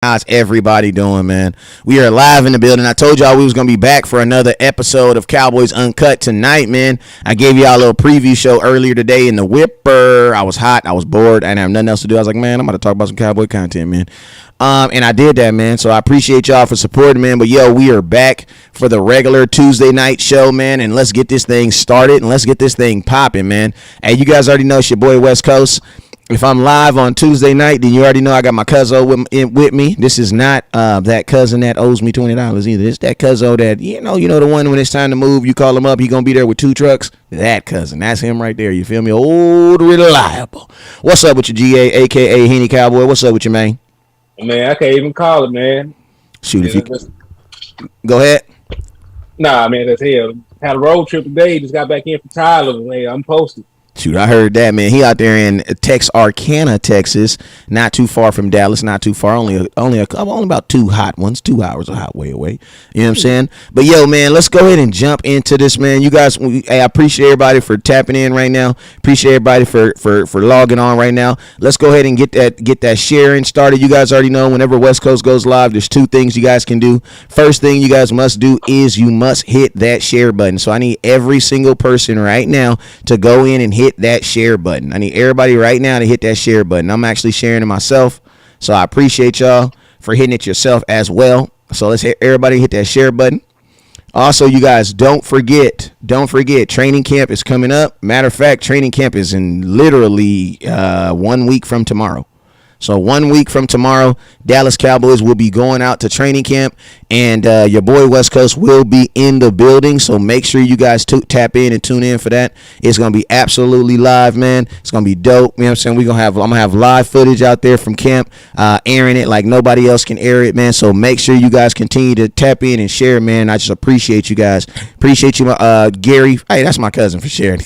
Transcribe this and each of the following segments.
How's everybody doing, man? We are live in the building. I told y'all we was going to be back for another episode of Cowboys Uncut tonight, man. I gave y'all a little preview show earlier today in the Whipper. I was hot. I was bored. I didn't have nothing else to do. I was like, man, I'm about to talk about some Cowboy content, man. And I did that, man. So I appreciate y'all for supporting, man. But, yo, we are back for the regular Tuesday night show, man. And let's get this thing started and let's get this thing popping, man. Hey, you guys already know it's your boy West Coast. If I'm live on Tuesday night, then you already know I got my cousin with me. This is not that cousin that owes me $20 either. It's that cousin that, you know the one when it's time to move, you call him up, he going to be there with 2 trucks. That cousin. That's him right there. You feel me? Old reliable. What's up with your GA, a.k.a. Henny Cowboy? What's up with you, man? Man, I can't even call it, man. Shoot, if you... Go ahead. Nah, man, that's hell. Had a road trip today. Just got back in from Tyler. Man, I'm posted. Shoot, I heard that, man. He out there in Texarkana, Texas, not too far from Dallas, not too far, only about 2 hot ones, 2 hours of hot way away. You know what I'm saying? But yo, man, let's go ahead and jump into this, man. You guys, I appreciate everybody for tapping in right now. Appreciate everybody for logging on right now. Let's go ahead and get that sharing started. You guys already know whenever West Coast goes live, there's 2 things you guys can do. First thing you guys must do is you must hit that share button. So I need every single person right now to go in and hit that share button. I need everybody right now to hit that share button. I'm actually sharing it myself, so I appreciate y'all for hitting it yourself as well. So let's everybody hit that share button. Also, you guys, don't forget, training camp is coming up. Matter of fact, training camp is in literally 1 week from tomorrow. So 1 week from tomorrow, Dallas Cowboys will be going out to training camp, and your boy West Coast will be in the building. So make sure you guys tap in and tune in for that. It's gonna be absolutely live, man. It's gonna be dope. You know what I'm saying? I'm gonna have live footage out there from camp, airing it like nobody else can air it, man. So make sure you guys continue to tap in and share, man. I just appreciate you guys. Appreciate you, Gary. Hey, that's my cousin for sharing.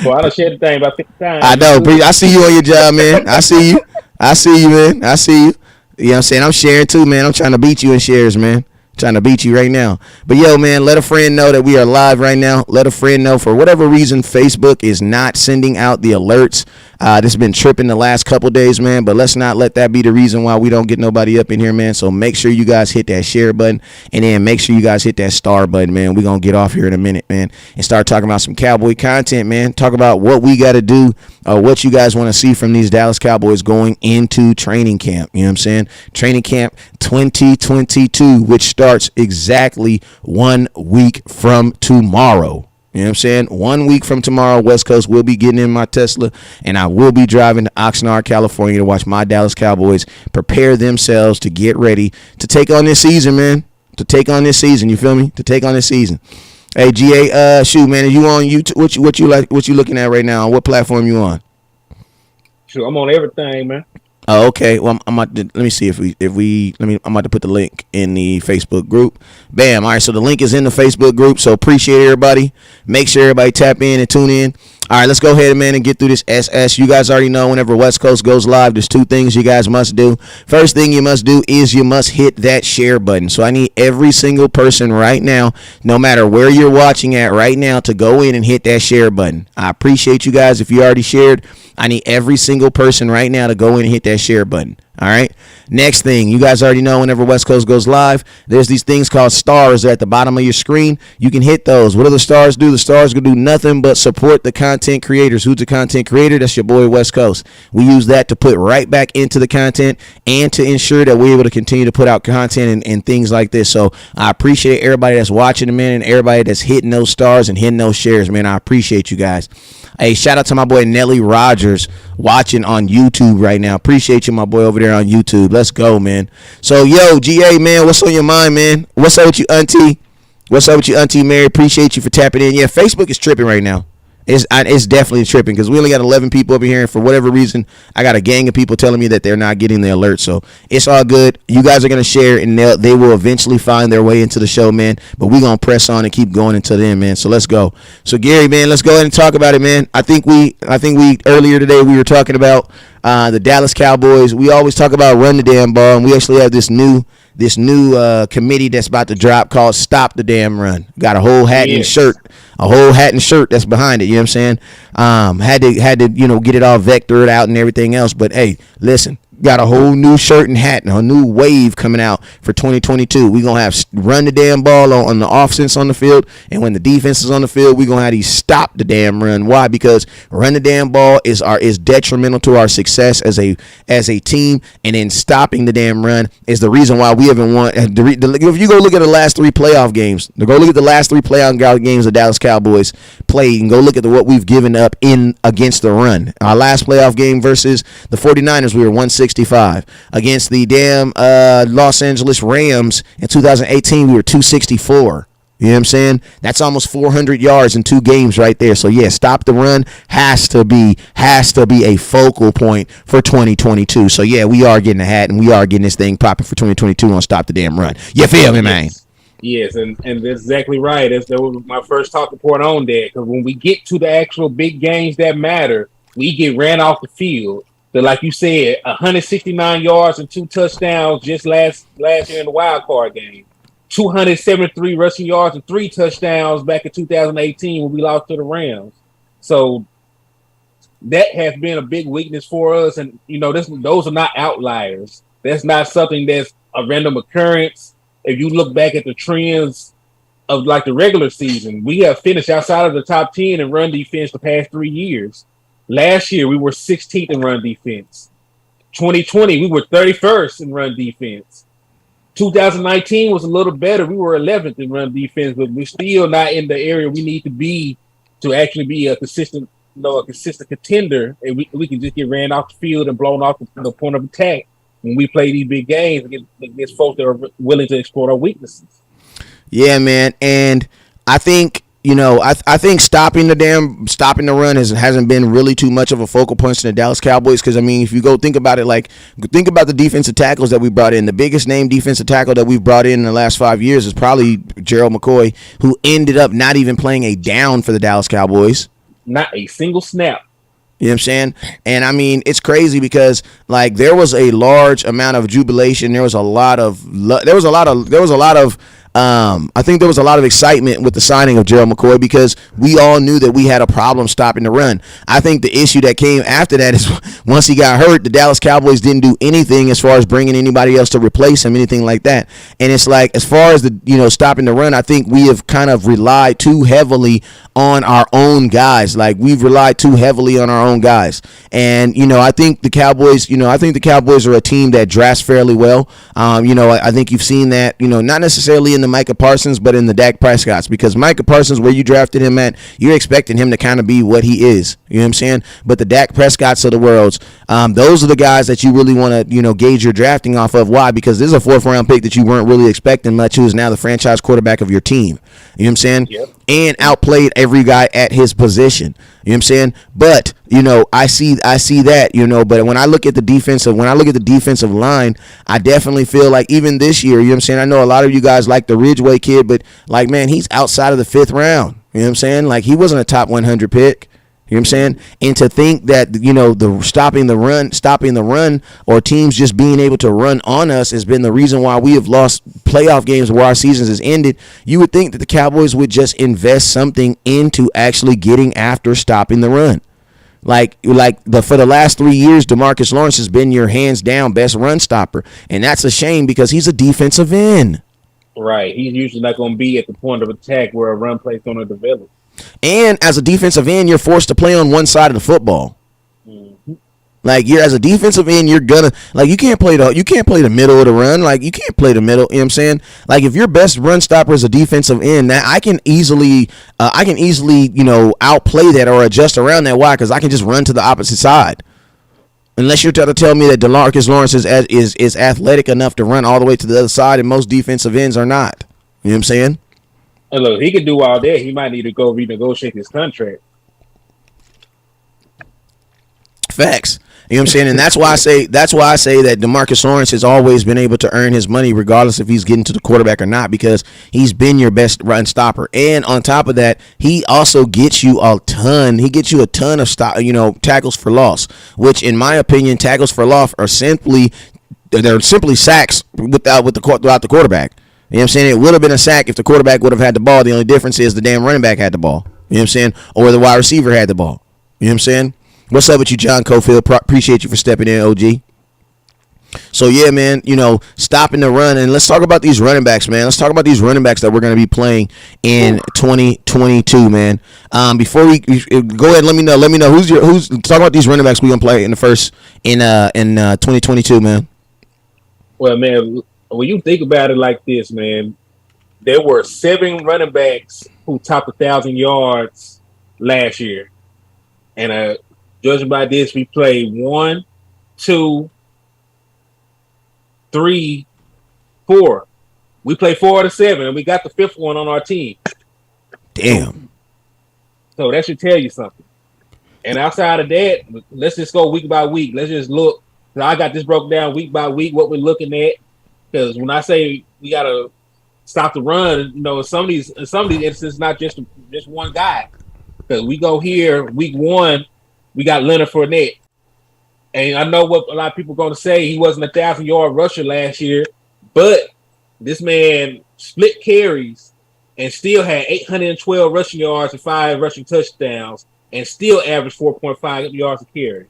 Well, I done shared the thing about 50 times. I know. I see you on your job, man. I see you, man. I see you. You know what I'm saying? I'm sharing too, man. I'm trying to beat you in shares, man. Trying to beat you right now. But yo, man, let a friend know that we are live right now. Let a friend know. For whatever reason, Facebook is not sending out the alerts. This has been tripping the last couple days, man, but let's not let that be the reason why we don't get nobody up in here, man. So make sure you guys hit that share button, and then make sure you guys hit that star button, man. We're going to get off here in a minute, man, and start talking about some Cowboy content, man. Talk about what we got to do, what you guys want to see from these Dallas Cowboys going into training camp. You know what I'm saying? Training camp 2022, which starts exactly 1 week from tomorrow. You know what I'm saying? 1 week from tomorrow, West Coast will be getting in my Tesla, and I will be driving to Oxnard, California to watch my Dallas Cowboys prepare themselves to get ready to take on this season, man. To take on this season, you feel me? To take on this season. Hey, GA, shoot, man, are you on YouTube? What you looking at right now? What platform you on? Sure, I'm on everything, man. Oh, okay. Well, let me see I'm about to put the link in the Facebook group. Bam. All right. So the link is in the Facebook group. So appreciate everybody. Make sure everybody tap in and tune in. All right, let's go ahead, man, and get through this SS. You guys already know whenever West Coast goes live, there's 2 things you guys must do. First thing you must do is you must hit that share button. So I need every single person right now, no matter where you're watching at right now, to go in and hit that share button. I appreciate you guys. If you already shared, I need every single person right now to go in and hit that share button. All right. Next thing, you guys already know whenever West Coast goes live, there's these things called stars at the bottom of your screen. You can hit those. What do the stars do? The stars can do nothing but support the content creators. Who's the content creator? That's your boy West Coast. We use that to put right back into the content and to ensure that we're able to continue to put out content and things like this. So I appreciate everybody that's watching, man, and everybody that's hitting those stars and hitting those shares, man. I appreciate you guys. Hey, shout out to my boy Nelly Rogers watching on YouTube right now. Appreciate you, my boy, over there on YouTube. Let's go, man. So, yo, GA, man, what's on your mind, man? What's up with you, Auntie? What's up with you, Auntie Mary? Appreciate you for tapping in. Yeah, Facebook is tripping right now. It's definitely tripping because we only got 11 people over here, and for whatever reason, I got a gang of people telling me that they're not getting the alert. So it's all good. You guys are gonna share, and they will eventually find their way into the show, man. But we're gonna press on and keep going until then, man. So let's go. So Gary, man, let's go ahead and talk about it, man. I think we earlier today we were talking about the Dallas Cowboys. We always talk about run the damn ball, and we actually have this new committee that's about to drop called Stop the Damn Run. Got a whole hat and shirt. A whole hat and shirt that's behind it, you know what I'm saying? Had to get it all vectored out and everything else. But hey, listen, got a whole new shirt and hat and a new wave coming out for 2022. We're going to have run the damn ball on the offense on the field, and when the defense is on the field, we're going to have these stop the damn run. Why? Because run the damn ball is detrimental to our success as a team, and then stopping the damn run is the reason why we haven't won. If you go look at the last 3 playoff games, games the Dallas Cowboys played, and go look at what we've given up against the run. Our last playoff game versus the 49ers, we were 165. Against the damn Los Angeles Rams in 2018, we were 264. You know what I'm saying? That's almost 400 yards in 2 games right there. So yeah, stop the run has to be a focal point for 2022. So yeah, we are getting a hat and we are getting this thing popping for 2022 on stop the damn run. You feel me, man? Yes, and that's exactly right. That was my first talking point on that. Because when we get to the actual big games that matter, we get ran off the field. So like you said, 169 yards and 2 touchdowns just last year in the wild card game. 273 rushing yards and 3 touchdowns back in 2018 when we lost to the Rams. So that has been a big weakness for us. And, those are not outliers. That's not something that's a random occurrence. If you look back at the trends of like the regular season, we have finished outside of the top 10 in run defense the past 3 years. Last year, we were 16th in run defense. 2020, we were 31st in run defense. 2019 was a little better. We were 11th in run defense, but we're still not in the area we need to be to actually be a consistent contender. And we can just get ran off the field and blown off the point of attack when we play these big games against folks that are willing to exploit our weaknesses. Yeah, man. And I think, I think stopping the run hasn't been really too much of a focal point to the Dallas Cowboys. Because, if you go think about it, think about the defensive tackles that we brought in. The biggest name defensive tackle that we've brought in the last 5 years is probably Gerald McCoy, who ended up not even playing a down for the Dallas Cowboys. Not a single snap. You know what I'm saying? And it's crazy because there was a large amount of jubilation. There was a lot of I think there was a lot of excitement with the signing of Gerald McCoy because we all knew that we had a problem stopping the run. I think the issue that came after that is once he got hurt, the Dallas Cowboys didn't do anything as far as bringing anybody else to replace him, anything like that. And it's as far as the stopping the run, I think we have kind of relied too heavily on our own guys. We've relied too heavily on our own guys. And I think the Cowboys are a team that drafts fairly well. I think you've seen that, not necessarily in the Micah Parsons, but in the Dak Prescott's, because Micah Parsons, where you drafted him at, you're expecting him to kind of be what he is. You know what I'm saying? But the Dak Prescott's of the world, those are the guys that you really want to, gauge your drafting off of. Why? Because this is a 4th round pick that you weren't really expecting much, who is now the franchise quarterback of your team. You know what I'm saying? Yep. And outplayed every guy at his position. You know what I'm saying? But, I see that, but when I look at the defensive line, I definitely feel like even this year, you know what I'm saying? I know a lot of you guys like the Ridgeway kid, but man, he's outside of the 5th round. You know what I'm saying? He wasn't a top 100 pick. You know what I'm saying? And to think that, the stopping the run or teams just being able to run on us has been the reason why we have lost playoff games where our seasons has ended. You would think that the Cowboys would just invest something into actually getting after stopping the run. For the last 3 years, DeMarcus Lawrence has been your hands down best run stopper. And that's a shame because he's a defensive end. Right. He's usually not going to be at the point of attack where a run play is going to develop. And as a defensive end, you're forced to play on one side of the football. Mm-hmm. You're as a defensive end, you're gonna you can't play the middle of the run. You can't play the middle. You know what I'm saying? If your best run stopper is a defensive end, that I can easily outplay that or adjust around that. Why? Because I can just run to the opposite side. Unless you're trying to tell me that DeMarcus Lawrence is athletic enough to run all the way to the other side, and most defensive ends are not. You know what I'm saying? And look, he can do all that. He might need to go renegotiate his contract. Facts. You know what I'm saying? And that's why I say that DeMarcus Lawrence has always been able to earn his money regardless if he's getting to the quarterback or not, because he's been your best run stopper. And on top of that, he also gets you a ton. He gets you a ton of tackles for loss, which in my opinion, tackles for loss are simply sacks without the quarterback. You know what I'm saying? It would have been a sack if the quarterback would have had the ball. The only difference is the damn running back had the ball. You know what I'm saying? Or the wide receiver had the ball. You know what I'm saying? What's up with you, John Cofield? Appreciate you for stepping in, OG. So yeah, man, stopping the run, and let's talk about these running backs, man. Let's talk about these running backs that we're going to be playing in 2022, man. Before we go ahead, let me know who's talk about these running backs we're going to play in the first in 2022, man. Well, man, when you think about it like this, man, there were 7 running backs who topped 1,000 yards last year, and judging by this, we played 1, 2, 3, 4. We played 4 out of 7, and we got the 5th one on our team. Damn. So that should tell you something. And outside of that, let's just go week by week. Let's just look. I got this broken down week by week, what we're looking at. Because when I say we got to stop the run, some of these instances, not just one guy. Because we go here, week 1, we got Leonard Fournette. And I know what a lot of people are going to say. He wasn't 1,000-yard rusher last year, but this man split carries and still had 812 rushing yards and 5 rushing touchdowns and still averaged 4.5 yards a carry.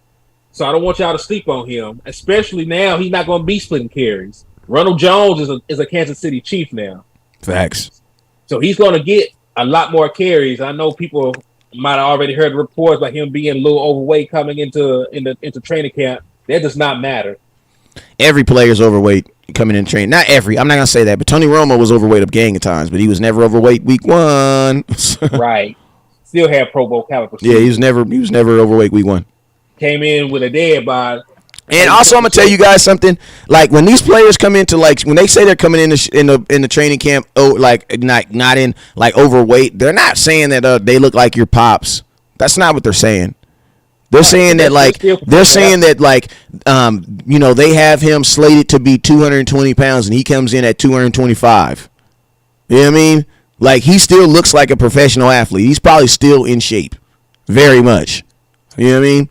So I don't want y'all to sleep on him, especially now he's not going to be splitting carries. Ronald Jones is a Kansas City Chief now. Facts. So he's going to get a lot more carries. I know people might have already heard reports about him being a little overweight coming into training camp. That does not matter. Every player's overweight coming in training. Not every. I'm not gonna say that, but Tony Romo was overweight a gang of times, but he was never overweight week 1. Right. Still had Pro Bowl caliber. Yeah, he was never overweight week 1. Came in with a dead bod. And also, I'm gonna tell you guys something. Like when these players come into when they say they're coming in the training camp, not in overweight, they're not saying that they look like your pops. That's not what they're saying. They're saying that they have him slated to be 220 pounds and he comes in at 225. You know what I mean? Like he still looks like a professional athlete. He's probably still in shape, very much. You know what I mean?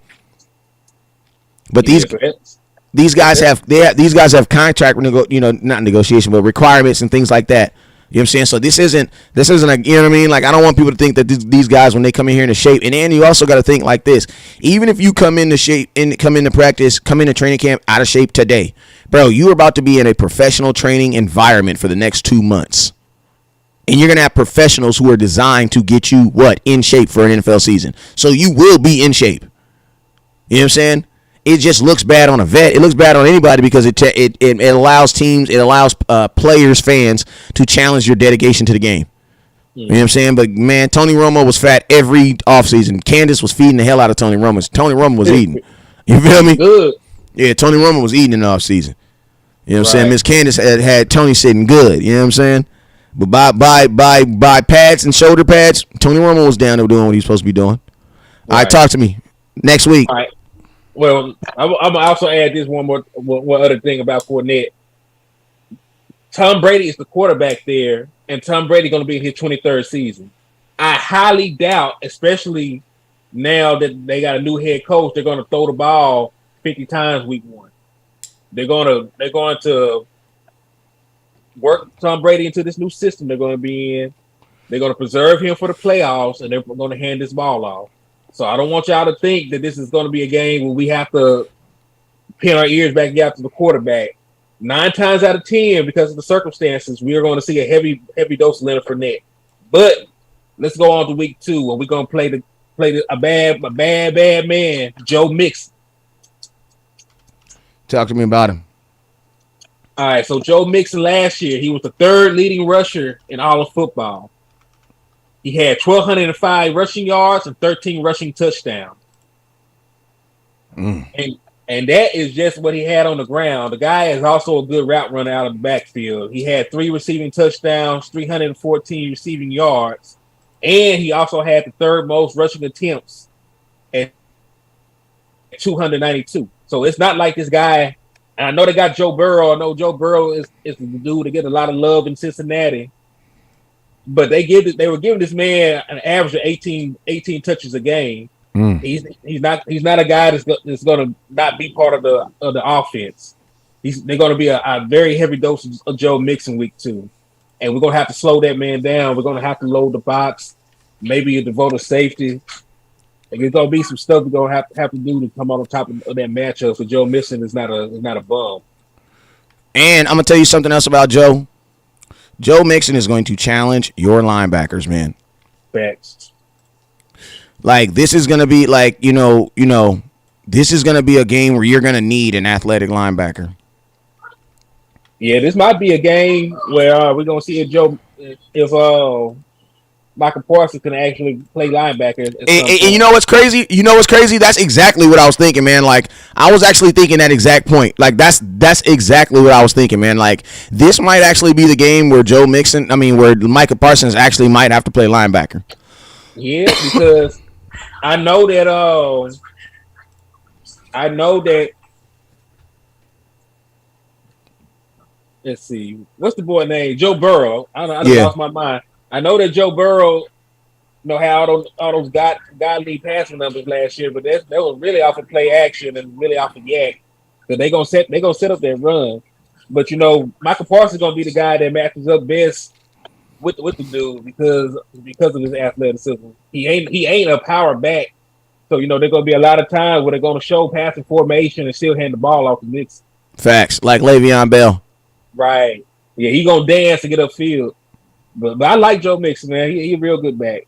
But these guys have contract not negotiation, but requirements and things like that. You know what I'm saying? So this isn't a, you know what I mean? Like I don't want people to think that these guys when they come in here into shape. And then you also got to think like this: even if you come into shape and come into practice, come into training camp out of shape today, bro, you are about to be in a professional training environment for the next 2 months. And you're going to have professionals who are designed to get you in shape for an NFL season. So you will be in shape. You know what I'm saying? It just looks bad on a vet. It looks bad on anybody because it allows teams, it allows players, fans to challenge your dedication to the game. You know what I'm saying? But, man, Tony Romo was fat every offseason. Candace was feeding the hell out of Tony Romo. Tony Romo was eating. You feel me? Good. Yeah, Tony Romo was eating in the offseason. You know what I'm saying? Miss Candace had Tony sitting good. You know what I'm saying? But by pads and shoulder pads, Tony Romo was down there doing what he was supposed to be doing. All right, talk to me next week. All right. Well, I'm gonna also add this one other thing about Fournette. Tom Brady is the quarterback there, and Tom Brady going to be in his 23rd season. I highly doubt, especially now that they got a new head coach, they're going to throw the ball 50 times week 1. They're going to work Tom Brady into this new system they're going to be in. They're going to preserve him for the playoffs, and they're going to hand this ball off. So I don't want y'all to think that this is going to be a game where we have to pin our ears back out to the quarterback. 9 times out of 10, because of the circumstances, we are going to see a heavy dose of Leonard Fournette. But let's go on to week 2, and we're going to play a bad man, Joe Mixon. Talk to me about him. All right, so Joe Mixon last year, he was the 3rd leading rusher in all of football. He had 1,205 rushing yards and 13 rushing touchdowns. And that is just what he had on the ground. The guy is also a good route runner out of the backfield. He had 3 receiving touchdowns, 314 receiving yards, and he also had the 3rd most rushing attempts at 292. So it's not like this guy. And I know they got Joe Burrow. I know Joe Burrow is the dude to get a lot of love in Cincinnati. But they were giving this man an average of 18 touches a game. He's not a guy that's going to not be part of the offense. They're going to be a very heavy dose of Joe Mixon week 2, and we're going to have to slow that man down. We're going to have to load the box, maybe devote a safety. And there's going to be some stuff we're going to have to do to come on top of that matchup. So Joe Mixon is not a bum. And I'm gonna tell you something else about Joe. Joe Mixon is going to challenge your linebackers, man. Facts. Like this is gonna be like this is gonna be a game where you're gonna need an athletic linebacker. Yeah, this might be a game where we're gonna see if Michael Parsons can actually play linebacker. And you know what's crazy? That's exactly what I was thinking, man. Like I was actually thinking that exact point. Like that's exactly what I was thinking, man. Like this might actually be the game where where Michael Parsons actually might have to play linebacker. Yeah, because I know that. Let's see, what's the boy name? Joe Burrow. I lost my mind. I know that Joe Burrow, had all those godly passing numbers last year, but that was really off of play action and really off of yak. Because they gonna set up that run. But Michael Parsons is gonna be the guy that matches up best with the dude because of his athleticism. He ain't a power back. So there's gonna be a lot of times where they're gonna show passing formation and still hand the ball off the Knicks. Facts, like Le'Veon Bell. Right. Yeah, he gonna dance to get upfield. But I like Joe Mixon, man. He a real good back.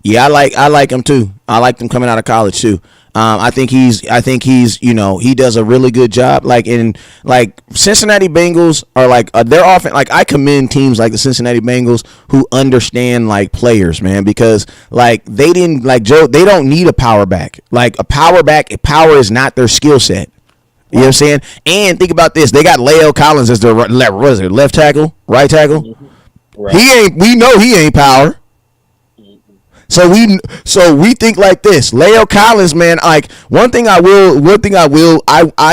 Yeah, I like him too. I like him coming out of college too. I think he's he does a really good job. Like Cincinnati Bengals are they're often I commend teams like the Cincinnati Bengals who understand players, man, because they didn't they don't need a power back. Power is not their skill set. You know what I'm saying? And think about this: they got La'el Collins as their left tackle, right tackle. Mm-hmm. Right. We know he ain't power. So we think like this. La'el Collins, man, I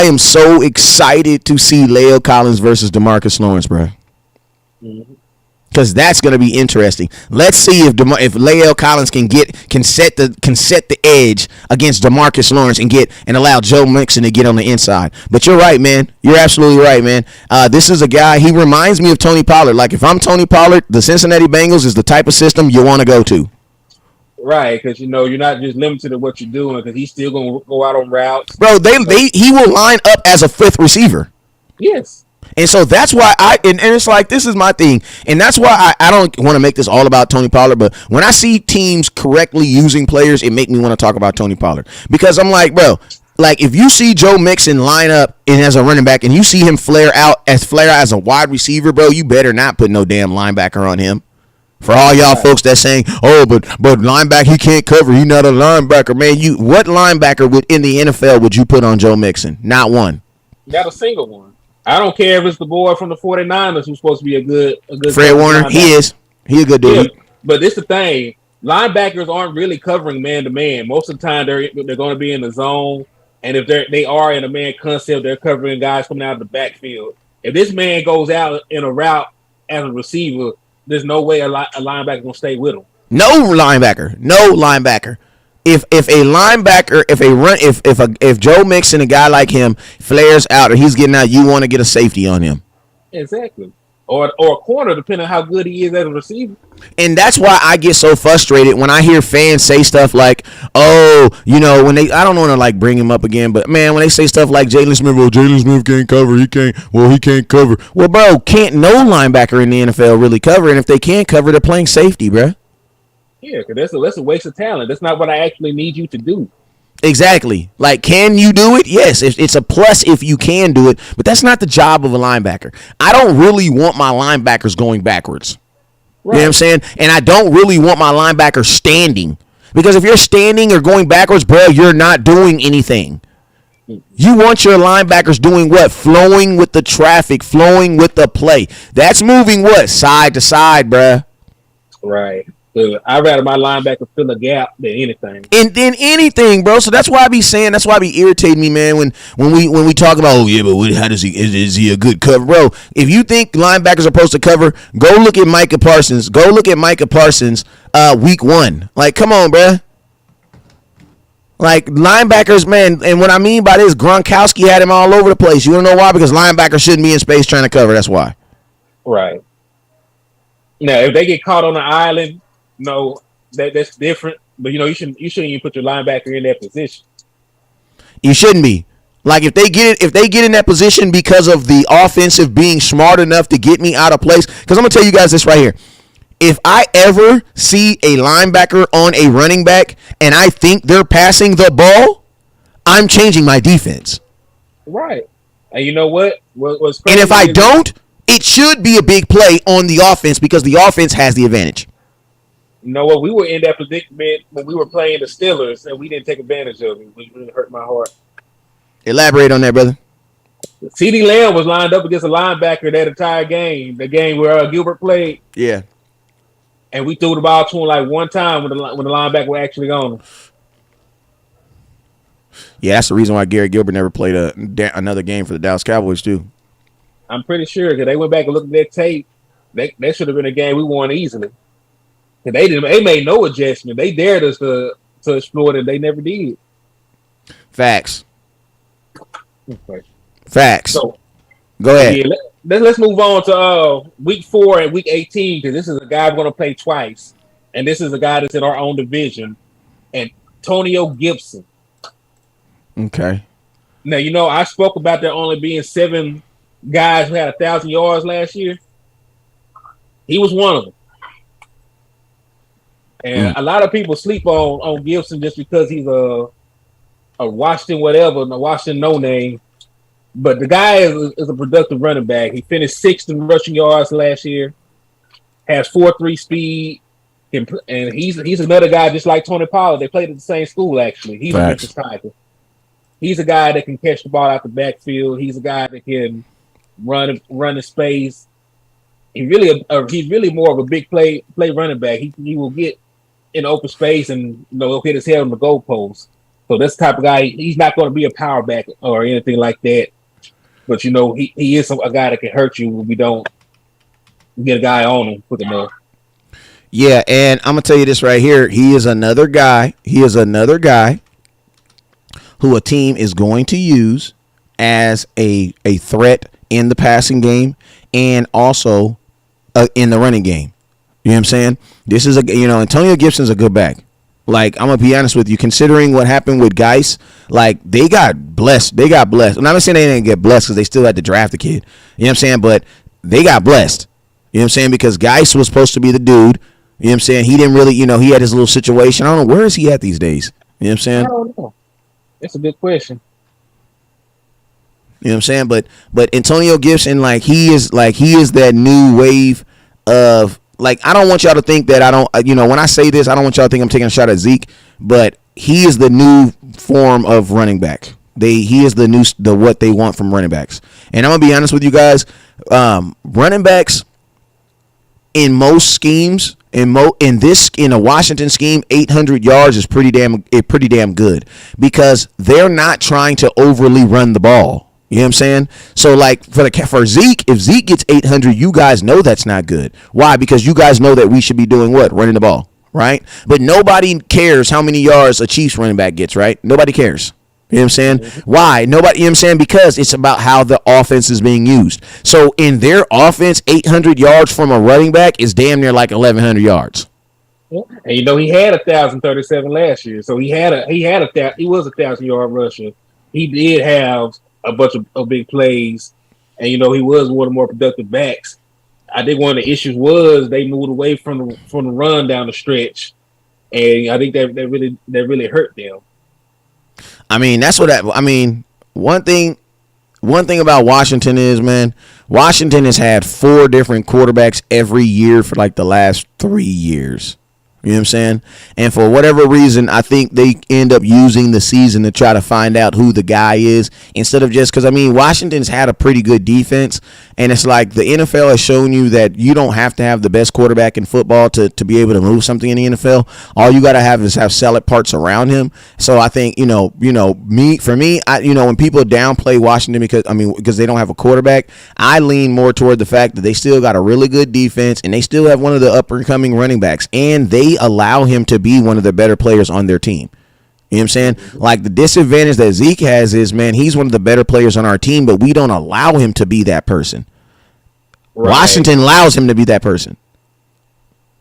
am so excited to see La'el Collins versus DeMarcus Lawrence, bro. Mm-hmm. Because that's going to be interesting. Let's see if La'el Collins can set the edge against DeMarcus Lawrence and allow Joe Mixon to get on the inside. But you're right, man. You're absolutely right, man. This is a guy. He reminds me of Tony Pollard. Like if I'm Tony Pollard, the Cincinnati Bengals is the type of system you want to go to. Right, because you're not just limited to what you're doing. Because he's still going to go out on routes, bro. He will line up as a fifth receiver. Yes. And so that's why and it's like this is my thing, and that's why I don't want to make this all about Tony Pollard, but when I see teams correctly using players, it make me want to talk about Tony Pollard because I'm like, bro, if you see Joe Mixon line up and as a running back, and you see him flare out as a wide receiver, bro, you better not put no damn linebacker on him. For all y'all folks that saying, oh, but linebacker he can't cover, he not a linebacker, man. What linebacker in the NFL would you put on Joe Mixon? Not one. Not a single one. I don't care if it's the boy from the 49ers who's supposed to be a good Fred Warner. He is. He a good dude. Yeah, but this the thing. Linebackers aren't really covering man to man. Most of the time they're going to be in the zone, and if they are in a man concept, they're covering guys coming out of the backfield. If this man goes out in a route as a receiver, there's no way a linebacker gonna stay with him. No linebacker. If Joe Mixon, a guy like him, flares out or he's getting out, you want to get a safety on him. Exactly. Or a corner, depending on how good he is as a receiver. And that's why I get so frustrated when I hear fans say stuff like, oh, when I don't want to bring him up again, but man, when they say stuff like Jalen Smith can't cover, he can't cover. Well, bro, can't no linebacker in the NFL really cover, and if they can't cover, they're playing safety, bro. Yeah, because that's a waste of talent. That's not what I actually need you to do. Exactly. Can you do it? Yes, it's a plus if you can do it, but that's not the job of a linebacker. I don't really want my linebackers going backwards. Right. You know what I'm saying? And I don't really want my linebacker standing, because if you're standing or going backwards, bro, you're not doing anything. You want your linebackers doing what? Flowing with the traffic, flowing with the play. That's moving what? Side to side, bro. Right. I'd rather my linebacker fill a gap than anything. And then anything, bro. So that's why I be irritating me, man, when we talk about, oh yeah, but how does is he a good cover, bro? If you think linebackers are supposed to cover, go look at Micah Parsons. Week 1. Come on, bro. Linebackers, man, and what I mean by this, Gronkowski had him all over the place. You don't know why? Because linebackers shouldn't be in space trying to cover. That's why. Right. Now, if they get caught on the island, no, that's different. But you shouldn't even put your linebacker in that position. You shouldn't be. Like if they get in that position because of the offensive being smart enough to get me out of place. Because I'm gonna tell you guys this right here. If I ever see a linebacker on a running back and I think they're passing the ball, I'm changing my defense. Right. And you know what? What's crazy, and if I don't, it should be a big play on the offense because the offense has the advantage. You know what? We were in that predicament when we were playing the Steelers, and we didn't take advantage of it, which really hurt my heart. Elaborate on that, brother. CeeDee Lamb was lined up against a linebacker that entire game, the game where Gilbert played. Yeah. And we threw the ball to him like one time when the linebacker was actually on him. Yeah, that's the reason why Gary Gilbert never played another game for the Dallas Cowboys, too. I'm pretty sure because they went back and looked at that tape. That should have been a game we won easily. They made no adjustment. They dared us to explore it, and they never did. Facts. Okay. Facts. So, go ahead. Yeah, let's move on to week 4 and week 18 because this is a guy we're going to play twice, and this is a guy that's in our own division, Antonio Gibson. Okay. Now I spoke about there only being 7 guys who had 1,000 yards last year. He was one of them, and a lot of people sleep on Gibson just because he's a Washington whatever, a Washington no name. But the guy is a productive running back. He finished 6th in rushing yards last year. Has 4.3 speed, and he's another guy just like Tony Pollard. They played at the same school actually. He's a defensive tackle. He's a guy that can catch the ball out the backfield. He's a guy that can run in space. He's really more of a big play running back. He will get in open space and he'll hit his head on the goalpost. So this type of guy, he's not going to be a power back or anything like that. But he is a guy that can hurt you when we don't get a guy on him quick enough. Yeah, and I'm gonna tell you this right here. He is another guy who a team is going to use as a threat in the passing game and also in the running game. You know what I'm saying? This is Antonio Gibson's a good back. Like, I'm going to be honest with you, considering what happened with Geis, like, they got blessed. I'm not saying they didn't get blessed because they still had to draft the kid. You know what I'm saying? But they got blessed. You know what I'm saying? Because Geis was supposed to be the dude. You know what I'm saying? He didn't really, he had his little situation. I don't know. Where is he at these days? You know what I'm saying? I don't know. That's a good question. You know what I'm saying? But Antonio Gibson, he is that new wave of, I don't want y'all to think that I don't, when I say this, I don't want y'all to think I'm taking a shot at Zeke, but he is the new form of running back. He is the what they want from running backs. And I'm going to be honest with you guys, running backs in most schemes, in a Washington scheme, 800 yards is pretty damn good because they're not trying to overly run the ball. You know what I'm saying? So, for Zeke, if Zeke gets 800, you guys know that's not good. Why? Because you guys know that we should be doing what? Running the ball, right? But nobody cares how many yards a Chiefs running back gets, right? Nobody cares. You know what I'm saying? Why? Nobody, you know what I'm saying? Because it's about how the offense is being used. So, in their offense, 800 yards from a running back is damn near like 1,100 yards. And he had 1,037 last year. So, he was 1,000-yard rusher. He did have a bunch of big plays, and he was one of the more productive backs. I think one of the issues was they moved away from the run down the stretch, and I think that really hurt them. I mean, one thing about Washington is, man, Washington has had 4 different quarterbacks every year for the last 3 years. You know what I'm saying? And for whatever reason, I think they end up using the season to try to find out who the guy is instead of just because, Washington's had a pretty good defense. And it's like the NFL has shown you that you don't have to have the best quarterback in football to be able to move something in the NFL. All you got to have is have solid parts around him. So I think, when people downplay Washington because they don't have a quarterback, I lean more toward the fact that they still got a really good defense and they still have one of the up-and-coming running backs. And they allow him to be one of the better players on their team. You know what I'm saying? The disadvantage that Zeke has is, man, he's one of the better players on our team, but we don't allow him to be that person. Right. Washington allows him to be that person.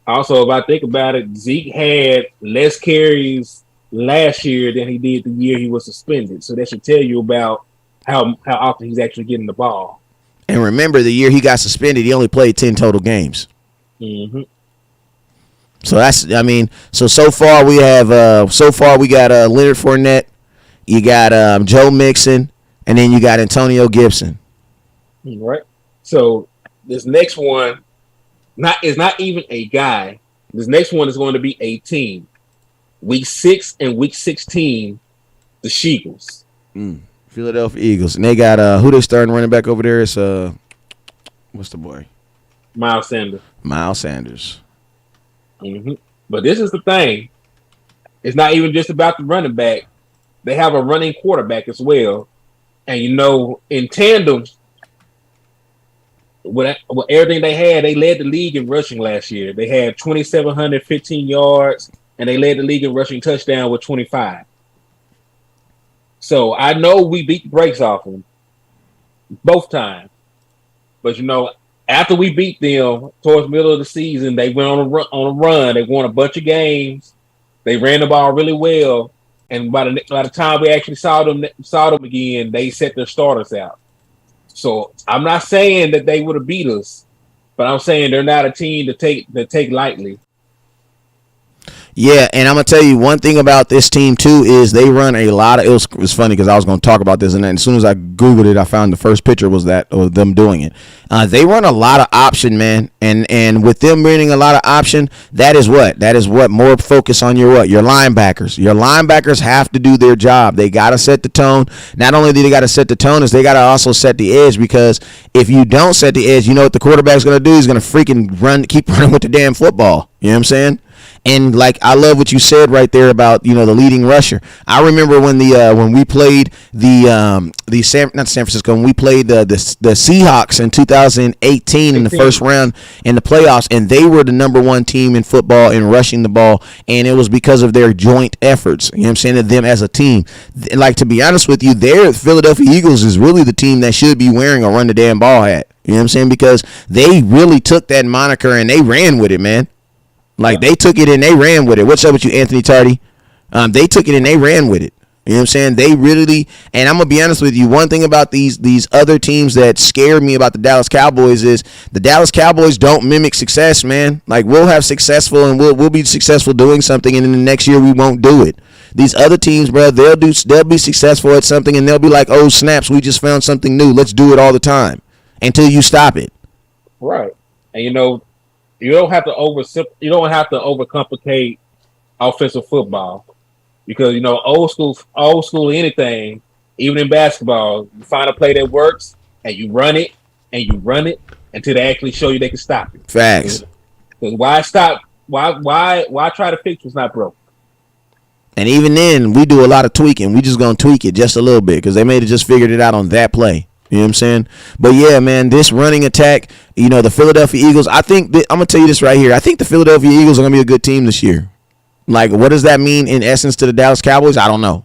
Also, if I think about it, Zeke had less carries last year than he did the year he was suspended. So that should tell you about how often he's actually getting the ball. And remember, the year he got suspended, he only played 10 total games. Mm-hmm. So that's, I mean, so far we have, we got Leonard Fournette, you got Joe Mixon, and then you got Antonio Gibson. Right. So this next one is not even a guy. This next one is going to be a team. Week 6 and week 16, the Sheagles. Philadelphia Eagles. And they got who they starting running back over there is what's the boy? Miles Sanders. Mm-hmm. But this is the thing. It's not even just about the running back. They have a running quarterback as well. And in tandem with everything they had, they led the league in rushing last year. They had 2,715 yards, and they led the league in rushing touchdown with 25. So I know we beat the brakes off them both times. But, after we beat them towards the middle of the season, they went on a run. They won a bunch of games. They ran the ball really well. And by the time we actually saw them again, they set their starters out. So I'm not saying that they would have beat us, but I'm saying they're not a team to take lightly. Yeah, and I'm going to tell you one thing about this team, too, is they run a lot of – it was funny because I was going to talk about this, and then as soon as I Googled it, I found the first picture was them doing it. They run a lot of option, man, and with them running a lot of option, that is what more focus on your linebackers. Your linebackers have to do their job. They got to set the tone. Not only do they got to set the tone, is they got to also set the edge, because if you don't set the edge, you know what the quarterback's going to do? He's going to freaking keep running with the damn football. You know what I'm saying? And I love what you said right there about the leading rusher. I remember when we played not San Francisco, when we played the Seahawks in 2018 in the first round in the playoffs, and they were the number one team in football in rushing the ball, and it was because of their joint efforts. You know what I'm saying? Them as a team. To be honest with you, their Philadelphia Eagles is really the team that should be wearing a run the damn ball hat. You know what I'm saying? Because they really took that moniker and they ran with it, man. They took it and they ran with it. What's up with you, Anthony Tardy? They took it and they ran with it. You know what I'm saying? They really, and I'm going to be honest with you, one thing about these other teams that scare me about the Dallas Cowboys is the Dallas Cowboys don't mimic success, man. We'll have successful and we'll be successful doing something, and then the next year we won't do it. These other teams, bro, they'll be successful at something and they'll be like, oh, snaps, we just found something new. Let's do it all the time until you stop it. Right. And you don't have to overcomplicate offensive football, because old school anything, even in basketball, you find a play that works and you run it until they actually show you they can stop it. Facts. Because why stop? Why try to fix what's not broken? And even then, we do a lot of tweaking. We just gonna tweak it just a little bit because they may have just figured it out on that play. You know what I'm saying? But yeah, man, this running attack, the Philadelphia Eagles, I think I'm going to tell you this right here. I think the Philadelphia Eagles are going to be a good team this year. What does that mean in essence to the Dallas Cowboys? I don't know.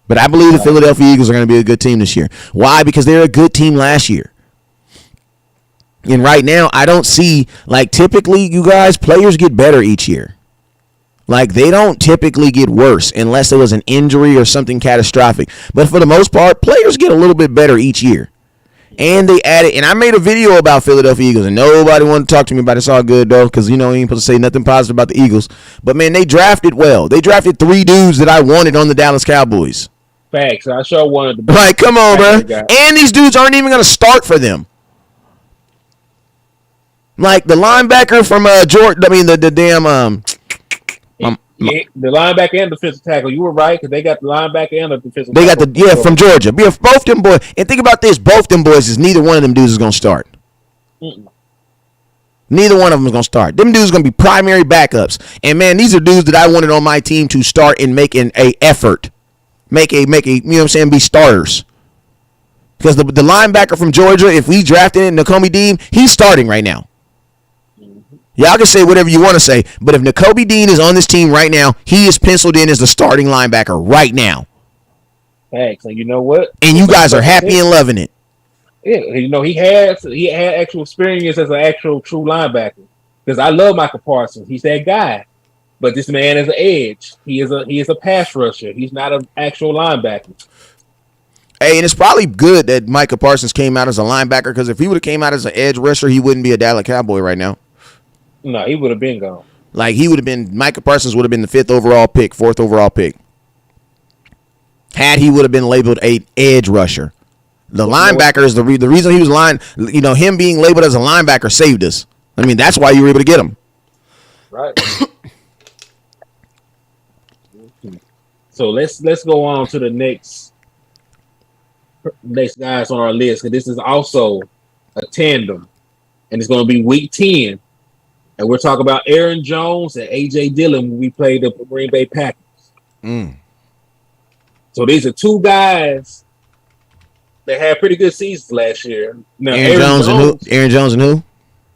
But I believe the Philadelphia Eagles are going to be a good team this year. Why? Because they're a good team last year. And right now, I don't see, typically, you guys, players get better each year. They don't typically get worse unless there was an injury or something catastrophic. But for the most part, players get a little bit better each year. And they added, and I made a video about Philadelphia Eagles, and nobody wanted to talk to me about it. It's all good, though, because, you ain't supposed to say nothing positive about the Eagles. But, man, they drafted well. They drafted 3 dudes that I wanted on the Dallas Cowboys. Facts. I sure wanted to. Come on, bro. And these dudes aren't even going to start for them. The linebacker from Georgia, the damn Yeah, the linebacker and defensive tackle. You were right, because they got the linebacker and the defensive tackle. They got from Georgia. Both them boys. And think about this. Both them boys is neither one of them dudes is going to start. Neither one of them is going to start. Them dudes are going to be primary backups. And, man, these are dudes that I wanted on my team to start and make an effort. Make a, you know what I'm saying, be starters. Because the linebacker from Georgia, if we drafted it, Nakobe Dean, he's starting right now. Y'all can say whatever you want to say, but if Nakobe Dean is on this team right now, he is penciled in as the starting linebacker right now. Thanks. And you know what? And you guys are happy and loving it. Yeah, he had actual experience as an actual true linebacker. Because I love Michael Parsons. He's that guy. But this man is an edge. He is a pass rusher. He's not an actual linebacker. Hey, and it's probably good that Micah Parsons came out as a linebacker, because if he would have came out as an edge rusher, he wouldn't be a Dallas Cowboy right now. No, he would have been gone. Like, he would have been, Micah Parsons would have been the 4th overall pick. Had he would have been labeled a edge rusher. The linebacker is the reason he was him being labeled as a linebacker saved us. I mean, that's why you were able to get him. Right. So let's go on to the next guys on our list, because this is also a tandem, and it's going to be week 10, and we're talking about Aaron Jones and AJ Dillon when we play the Green Bay Packers. So these are two guys that had pretty good seasons last year. Now, Aaron Jones and who? Aaron Jones and who?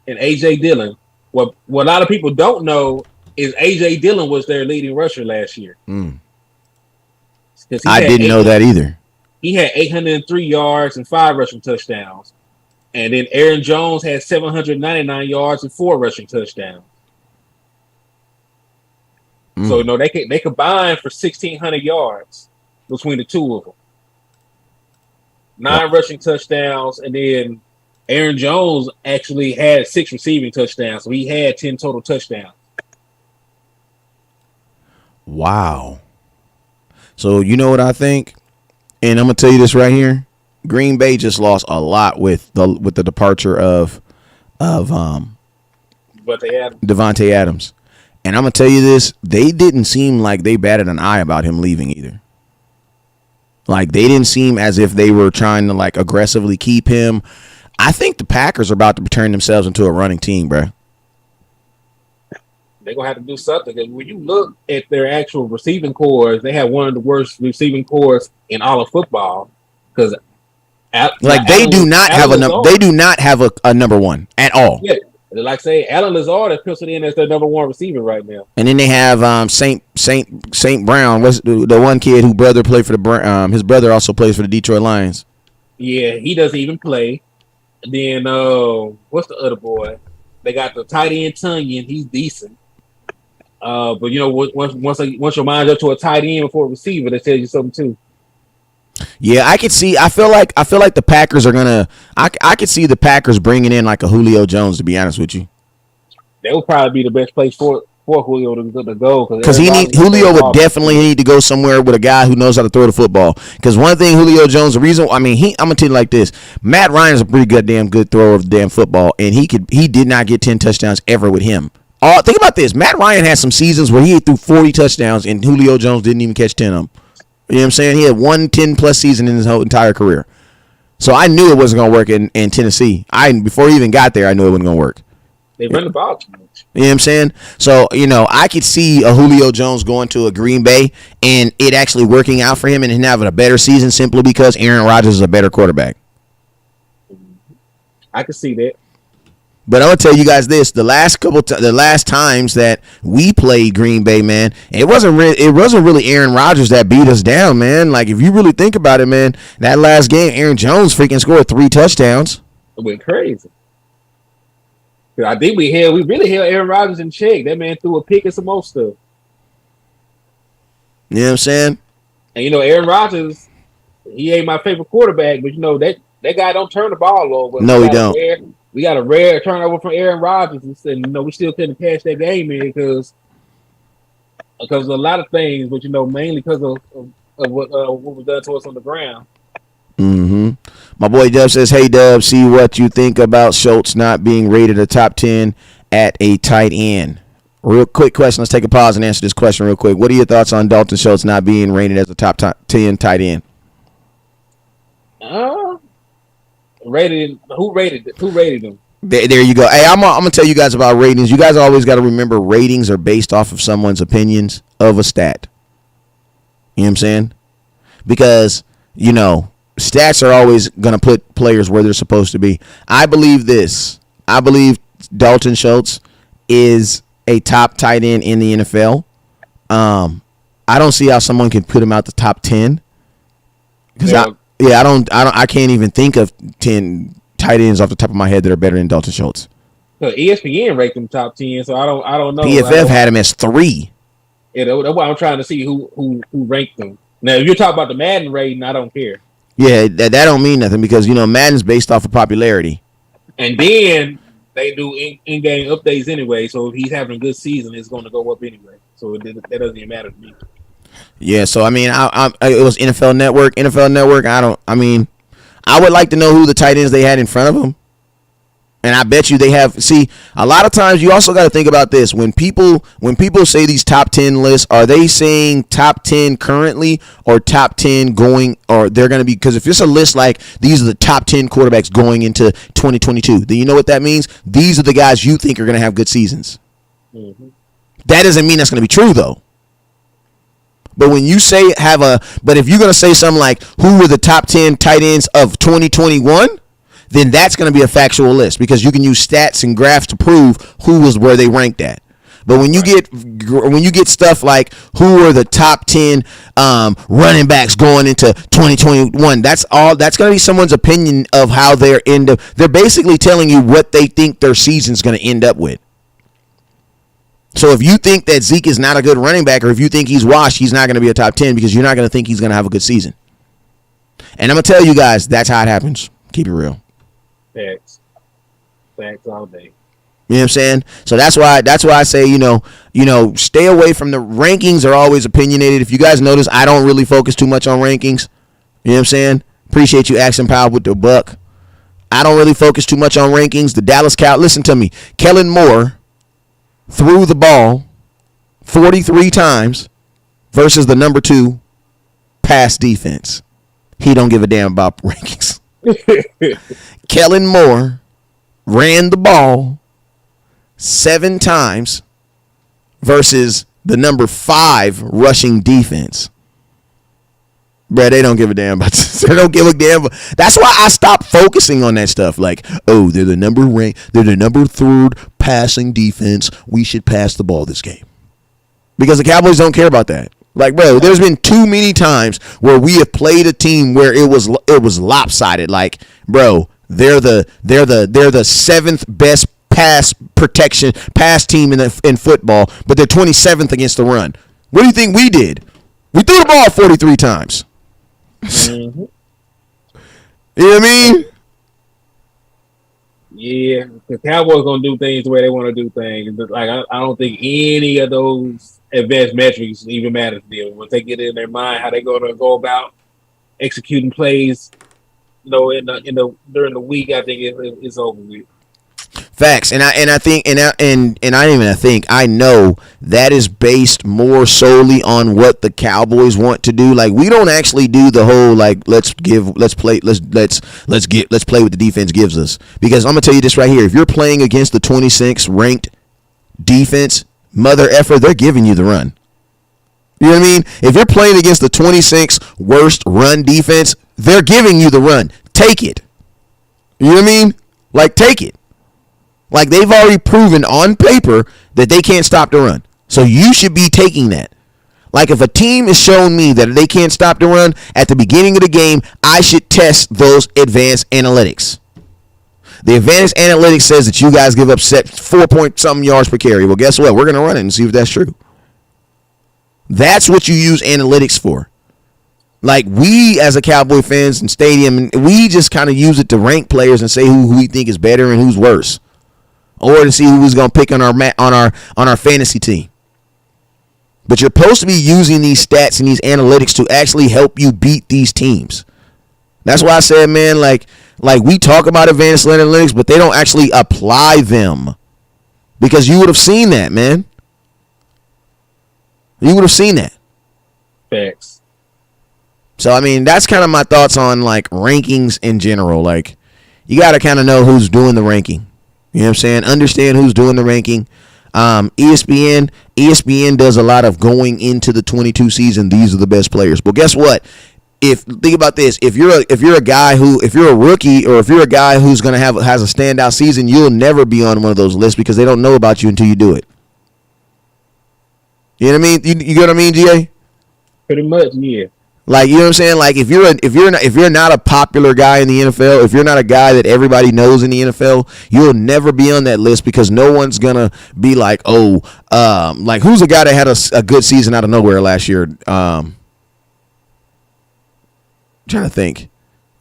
And AJ Dillon. What a lot of people don't know is AJ Dillon was their leading rusher last year. I didn't know that either. He had 803 yards and 5 rushing touchdowns. And then Aaron Jones had 799 yards and 4 rushing touchdowns. So, they combined for 1,600 yards between the two of them. 9 rushing touchdowns, and then Aaron Jones actually had 6 receiving touchdowns, so he had 10 total touchdowns. Wow. So you know what I think? And I'm gonna tell you this right here. Green Bay just lost a lot with the departure of Devontae Adams. And I'm gonna tell you this, they didn't seem like they batted an eye about him leaving either. Like, they didn't seem as if they were trying to like aggressively keep him. I think the Packers are about to turn themselves into a running team, bro. They're going to have to do something. Because when you look at their actual receiving cores, they have one of the worst receiving cores in all of football. Because they do not have a number one at all. Yeah. Like say, Alan Lazard is penciled in as their number one receiver right now. And then they have Saint Brown, was the one kid who brother played for the his brother also plays for the Detroit Lions. Yeah, he doesn't even play. Then what's the other boy? They got the tight end Tunyon. He's decent. But once your mind's up to a tight end before a receiver, that tells you something too. Yeah, I could see. I feel like the Packers are gonna. I could see the Packers bringing in like a Julio Jones. To be honest with you, that would probably be the best place for Julio to go, because Julio would definitely need to go somewhere with a guy who knows how to throw the football. Because one thing, Julio Jones, the reason, I'm gonna tell you like this: Matt Ryan's a pretty good thrower of the damn football, and he did not get 10 touchdowns ever with him. Think about this: Matt Ryan had some seasons where he threw 40 touchdowns, and Julio Jones didn't even catch 10 of them. You know what I'm saying? He had 1 10+ season in his whole entire career. So I knew it wasn't going to work in Tennessee. Before he even got there, I knew it wasn't going to work. They run the ball too much. You know what I'm saying? So, I could see a Julio Jones going to a Green Bay and it actually working out for him and him having a better season simply because Aaron Rodgers is a better quarterback. I could see that. But I'm gonna tell you guys this: the last times that we played Green Bay, man, it wasn't really Aaron Rodgers that beat us down, man. Like, if you really think about it, man, that last game, Aaron Jones freaking scored 3 touchdowns. It went crazy. I think we really held Aaron Rodgers in check. That man threw a pick and some more stuff. You know what I'm saying? And Aaron Rodgers, he ain't my favorite quarterback, but that guy don't turn the ball over. No, he don't. We got a rare turnover from Aaron Rodgers, and we still couldn't cash that game in because of a lot of things, but mainly because of what was done to us on the ground. Mm-hmm. My boy Dub says, "Hey Dub, see what you think about Schultz not being rated a top 10 at a tight end." Real quick question. Let's take a pause and answer this question real quick. What are your thoughts on Dalton Schultz not being rated as a top 10 tight end? Who rated him? There you go. Hey, I'm gonna tell you guys about ratings. You guys always got to remember ratings are based off of someone's opinions of a stat. You know what I'm saying? Because stats are always gonna put players where they're supposed to be. I believe this. I believe Dalton Schultz is a top tight end in the NFL. I don't see how someone can put him out the top 10 because I can't even think of 10 tight ends off the top of my head that are better than Dalton Schultz. So ESPN ranked him top 10, so I don't know. PFF had him as 3. Yeah, that's why I'm trying to see who ranked him. Now, if you're talking about the Madden rating, I don't care. Yeah, that don't mean nothing because Madden's based off of popularity. And then they do in-game updates anyway. So if he's having a good season, it's going to go up anyway. So that doesn't even matter to me. Yeah, so I mean, it was NFL Network. NFL Network. I would like to know who the tight ends they had in front of them. And I bet you they have. See, a lot of times you also got to think about this. When people say these top 10 lists, are they saying top 10 currently or top 10 going, or they're going to be? Because if it's a list like these are the top 10 quarterbacks going into 2022, then you know what that means. These are the guys you think are going to have good seasons. Mm-hmm. That doesn't mean that's going to be true though. But when you say but if you're going to say something like who were the top 10 tight ends of 2021, then that's going to be a factual list because you can use stats and graphs to prove who was where they ranked at. But when you get stuff like who are the top 10 running backs going into 2021, that's going to be someone's opinion of how they're they're basically telling you what they think their season's going to end up with. So if you think that Zeke is not a good running back, or if you think he's washed, he's not going to be a top 10 because you're not going to think he's going to have a good season. And I'm going to tell you guys, that's how it happens. Keep it real. Facts all day. You know what I'm saying? So that's why I say, stay away from the rankings are always opinionated. If you guys notice, I don't really focus too much on rankings. You know what I'm saying? Appreciate you asking Powell with the buck. I don't really focus too much on rankings. The Dallas Cowboys, listen to me. Kellen Moore threw the ball 43 times versus the number 2 pass defense. He don't give a damn about rankings. Kellen Moore ran the ball 7 times versus the number 5 rushing defense. Bruh, they don't give a damn about this. They don't give a damn. That's why I stopped focusing on that stuff. Like, oh, they're the number 3rd passing defense. We should pass the ball this game. Because the Cowboys don't care about that. Like, bro, there's been too many times where we have played a team where it was lopsided. Like, bro, they're the 7th best pass team in football, but they're 27th against the run. What do you think we did? We threw the ball 43 times. Mm-hmm. You know what I mean? Yeah, the Cowboys gonna do things the way they want to do things. Like I don't think any of those advanced metrics even matter to them. Once they get in their mind how they're gonna go about executing plays, during the week, I think it's over with. Facts, and I know that is based more solely on what the Cowboys want to do. Like, we don't actually do the whole like let's play what the defense gives us. Because I'm gonna tell you this right here: if you're playing against the 26th ranked defense, mother effer, they're giving you the run. You know what I mean? If you're playing against the 26th worst run defense, they're giving you the run. Take it. You know what I mean? Like, take it. Like, they've already proven on paper that they can't stop the run. So you should be taking that. Like, if a team is showing me that they can't stop the run at the beginning of the game, I should test those advanced analytics. The advanced analytics says that you guys give up 4-point-something yards per carry. Well, guess what? We're going to run it and see if that's true. That's what you use analytics for. Like, we as a Cowboy fans and stadium, we just kind of use it to rank players and say who we think is better and who's worse. Or to see who's going to pick on our fantasy team. But you're supposed to be using these stats and these analytics to actually help you beat these teams. That's why I said, man, like we talk about advanced analytics, but they don't actually apply them. Because you would have seen that, man. You would have seen that. Facts. So, I mean, that's kind of my thoughts on, like, rankings in general. Like, you got to kind of know who's doing the ranking. You know what I'm saying? Understand who's doing the ranking. ESPN does a lot of going into the 22 season. These are the best players. But guess what? Think about this. If you're a rookie, or if you're a guy who's gonna has a standout season, you'll never be on one of those lists because they don't know about you until you do it. You know what I mean? You get what I mean, GA? Pretty much, yeah. Like, you know what I'm saying? Like, if you're not a popular guy in the NFL, if you're not a guy that everybody knows in the NFL, you'll never be on that list because no one's gonna be like, like, who's a guy that had a good season out of nowhere last year? Trying to think.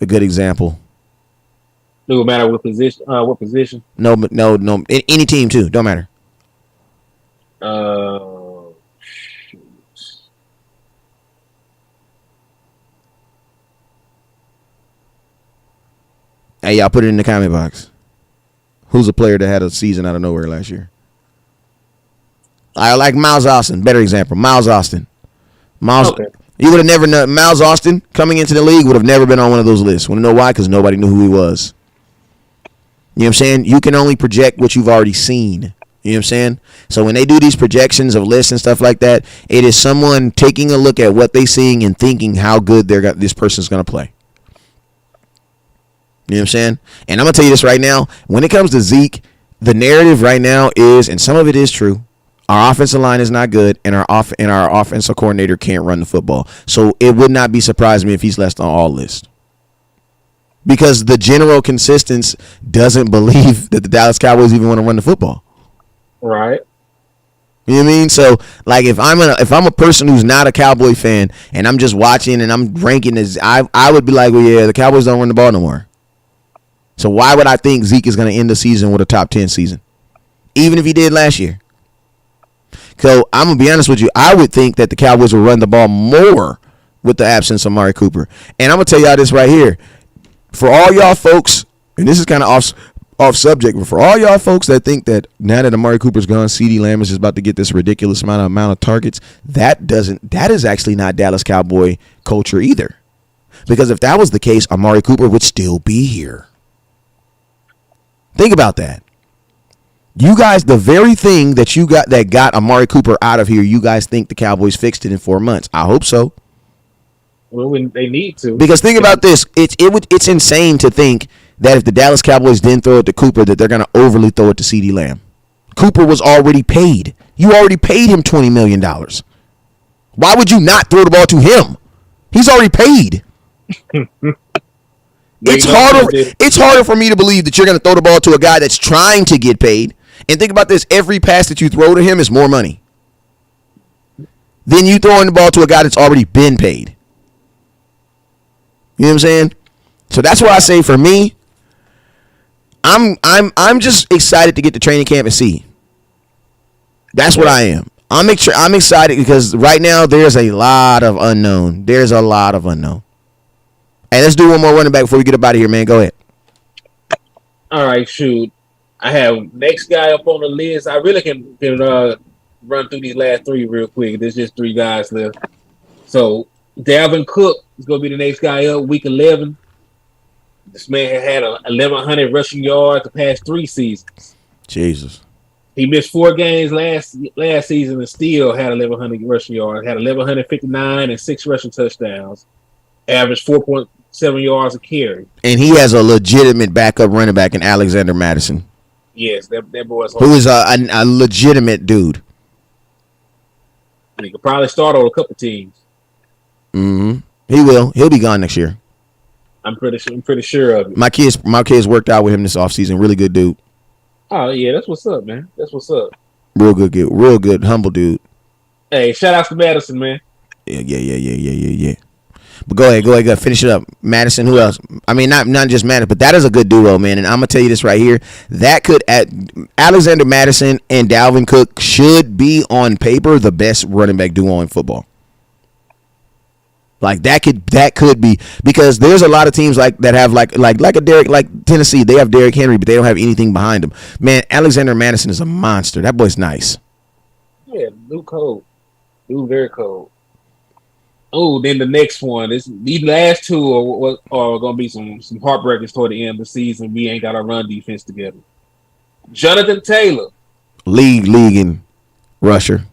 A good example. No matter what position. What position? No. Any team too. Don't matter. Shoot. Hey, y'all put it in the comment box. Who's a player that had a season out of nowhere last year? I like Miles Austin. Better example. Miles Austin. Okay. You would have never known. Miles Austin coming into the league would have never been on one of those lists. Want to know why? Because nobody knew who he was. You know what I'm saying? You can only project what you've already seen. You know what I'm saying? So when they do these projections of lists and stuff like that, it is someone taking a look at what they're seeing and thinking how good this person's going to play. You know what I'm saying? And I'm going to tell you this right now. When it comes to Zeke, the narrative right now is, and some of it is true, our offensive line is not good, and our offensive coordinator can't run the football. So it would not be surprising me if he's left on all lists. Because the general consensus doesn't believe that the Dallas Cowboys even want to run the football. Right. You know what I mean? So, like, if I'm a person who's not a Cowboy fan and I'm just watching and I'm ranking as I would be like, well, yeah, the Cowboys don't run the ball no more. So why would I think Zeke is going to end the season with a top 10 season, even if he did last year? So I'm gonna be honest with you. I would think that the Cowboys will run the ball more with the absence of Amari Cooper. And I'm gonna tell y'all this right here. For all y'all folks, and this is kind of off subject, but for all y'all folks that think that now that Amari Cooper's gone, CeeDee Lamb is just about to get this ridiculous amount of targets, that is actually not Dallas Cowboy culture either. Because if that was the case, Amari Cooper would still be here. Think about that. You guys, the very thing that you got that got Amari Cooper out of here, you guys think the Cowboys fixed it in 4 months. I hope so. Well, they need to. Because think about this. It's insane to think that if the Dallas Cowboys didn't throw it to Cooper, that they're going to overly throw it to CeeDee Lamb. Cooper was already paid. You already paid him $20 million. Why would you not throw the ball to him? He's already paid. It's harder for me to believe that you're going to throw the ball to a guy that's trying to get paid. And think about this. Every pass that you throw to him is more money than you throwing the ball to a guy that's already been paid. You know what I'm saying? So that's why I say for me, I'm just excited to get to training camp and see. That's what I am. I'm excited because right now there's a lot of unknown. There's a lot of unknown. Hey, let's do one more running back before we get up out of here, man. Go ahead. All right, shoot. I have next guy up on the list. I really can run through these last three real quick. There's just 3 guys left. So Dalvin Cook is going to be the next guy up, week 11. This man had 1,100 rushing yards the past 3 seasons. Jesus. He missed 4 games last season and still had 1,100 rushing yards. Had 1,159 and 6 rushing touchdowns. Averaged 4.7 yards a carry. And he has a legitimate backup running back in Alexander Madison. Yes, that boy's who is a legitimate dude. He could probably start on a couple teams. Mm-hmm. He will. He'll be gone next year. I'm pretty sure of it. My kids worked out with him this offseason. Really good dude. Oh yeah, that's what's up, man. That's what's up. Real good, humble dude. Hey, shout out to Madison, man. Yeah. But go ahead, finish it up. Madison, who else? I mean, not just Madison, but that is a good duo, man. And I'm gonna tell you this right here: that could Alexander Madison and Dalvin Cook should be on paper the best running back duo in football. Like that could be, because there's a lot of teams like that have like a Derrick, like Tennessee. They have Derrick Henry, but they don't have anything behind him. Man, Alexander Madison is a monster. That boy's nice. Yeah, dude cold. Dude very cold. Oh, then the next one. These last 2 are going to be some heartbreakers toward the end of the season. We ain't got our run defense together. Jonathan Taylor. League in rusher.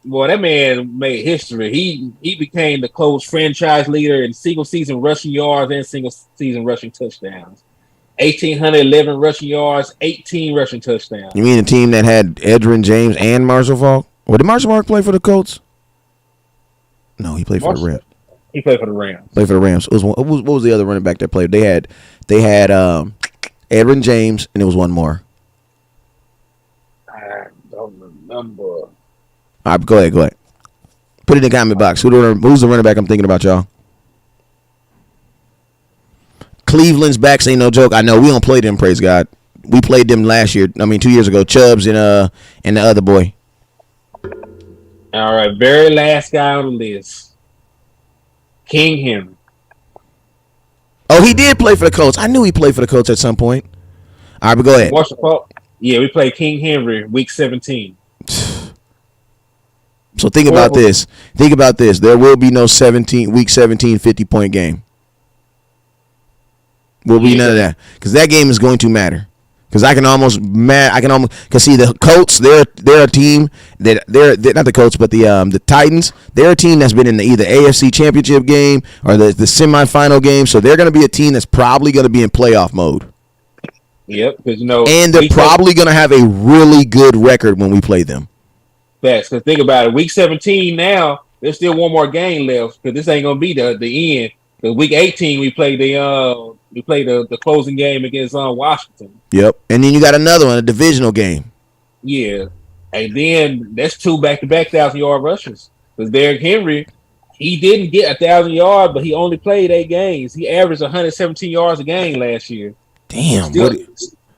Boy, that man made history. He became the Colts franchise leader in single season rushing yards and single season rushing touchdowns. 1,811 rushing yards, 18 rushing touchdowns. You mean the team that had Edgerrin James and Marshall Faulk? Or did Marshall Faulk play for the Colts? No, he played for the Rams. He played for the Rams. Played for the Rams. What was the other running back that played? They had Edgerrin James, and there was one more. I don't remember. All right, go ahead. Put it in the comment box. Who's the running back I'm thinking about, y'all? Cleveland's backs ain't no joke. I know we don't play them. Praise God. We played them last year. 2 years ago. Chubbs and the other boy. All right, very last guy on the list, King Henry. Oh, he did play for the Colts. I knew he played for the Colts at some point. All right, but go ahead. Yeah, we played King Henry week 17. So think about this. Think about this. There will be no week 17 50-point game. Will be none of that because that game is going to matter. Because because see the Colts, they're a team that they're not the Colts, but the Titans. They're a team that's been in the either AFC Championship game or the semifinal game. So they're going to be a team that's probably going to be in playoff mode. Yep, because and they're probably going to have a really good record when we play them. Facts. Because think about it, week 17 now, there's still one more game left because this ain't going to be the end. Because week 18 we play the closing game against Washington. Yep, and then you got another one, a divisional game. Yeah, and then that's 2 back-to-back 1,000-yard rushes. Because Derrick Henry, he didn't get 1,000 yards, but he only played 8 games. He averaged 117 yards a game last year. Damn.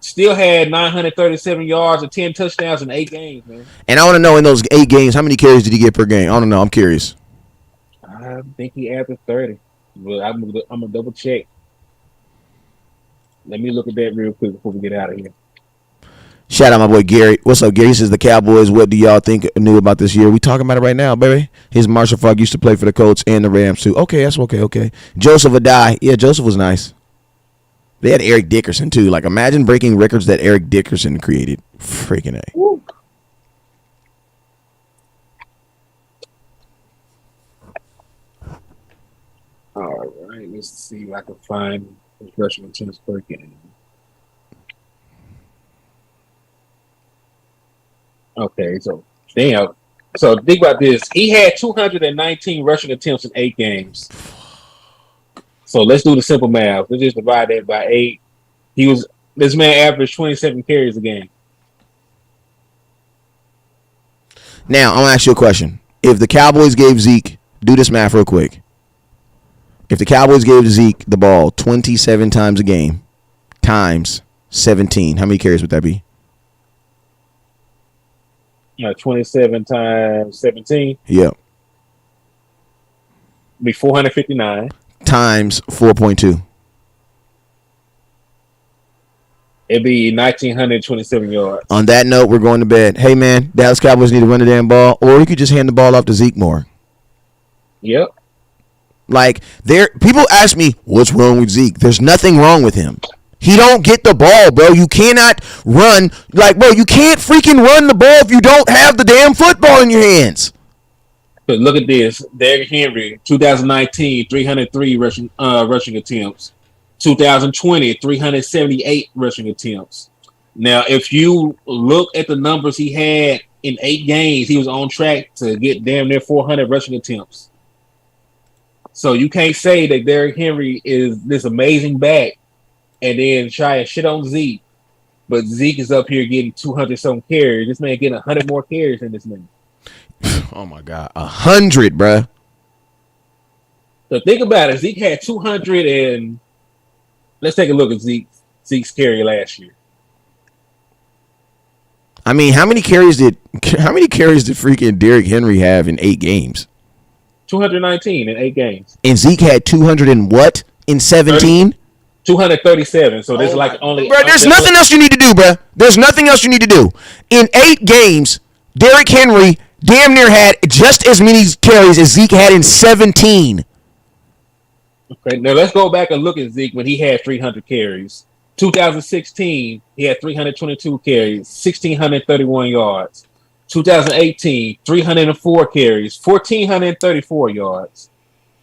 Still had 937 yards and 10 touchdowns in 8 games, man. And I want to know in those 8 games, how many carries did he get per game? I don't know. I'm curious. I think he averaged 30. But I'm gonna double check. Let me look at that real quick before we get out of here. Shout out my boy Gary. What's up, Gary? He says the Cowboys. What do y'all think new about this year? We talking about it right now, baby. His Marshall Faulk used to play for the Colts and the Rams too. Okay, that's okay. Okay. Joseph Adai. Yeah, Joseph was nice. They had Eric Dickerson too. Like imagine breaking records that Eric Dickerson created. Freaking A. Woo. All right, let's see if I can find his rushing attempts per game. Okay, so damn. So think about this. He had 219 rushing attempts in 8 games. So let's do the simple math. Let's just divide that by 8. This man averaged 27 carries a game. Now, I'm going to ask you a question. If the Cowboys gave Zeke, do this math real quick. If the Cowboys gave Zeke the ball 27 times a game, times 17, how many carries would that be? 27 times 17? Yeah. Be 459. Times 4.2. It'd be 1,927 yards. On that note, we're going to bed. Hey, man, Dallas Cowboys need to run the damn ball, or you could just hand the ball off to Zeke more. Yep. Like, people ask me, what's wrong with Zeke? There's nothing wrong with him. He don't get the ball, bro. You cannot run. Like, bro, you can't freaking run the ball if you don't have the damn football in your hands. But look at this. Derrick Henry, 2019, 303 rushing attempts. 2020, 378 rushing attempts. Now, if you look at the numbers he had in 8 games, he was on track to get damn near 400 rushing attempts. So you can't say that Derrick Henry is this amazing back and then try and shit on Zeke. But Zeke is up here getting 200-something carries. This man getting 100 more carries than this man. Oh, my God. 100, bruh. So think about it. Zeke had 200 and let's take a look at Zeke's carry last year. I mean, how many carries did freaking Derrick Henry have in 8 games? 219 in 8 games. And Zeke had 200 and what in 17? 237. So there's only. Bro, there's nothing else you need to do, bro. There's nothing else you need to do. In 8 games, Derrick Henry damn near had just as many carries as Zeke had in 17. Okay, now let's go back and look at Zeke when he had 300 carries. 2016, he had 322 carries, 1,631 yards. 2018, 304 carries, 1,434 yards.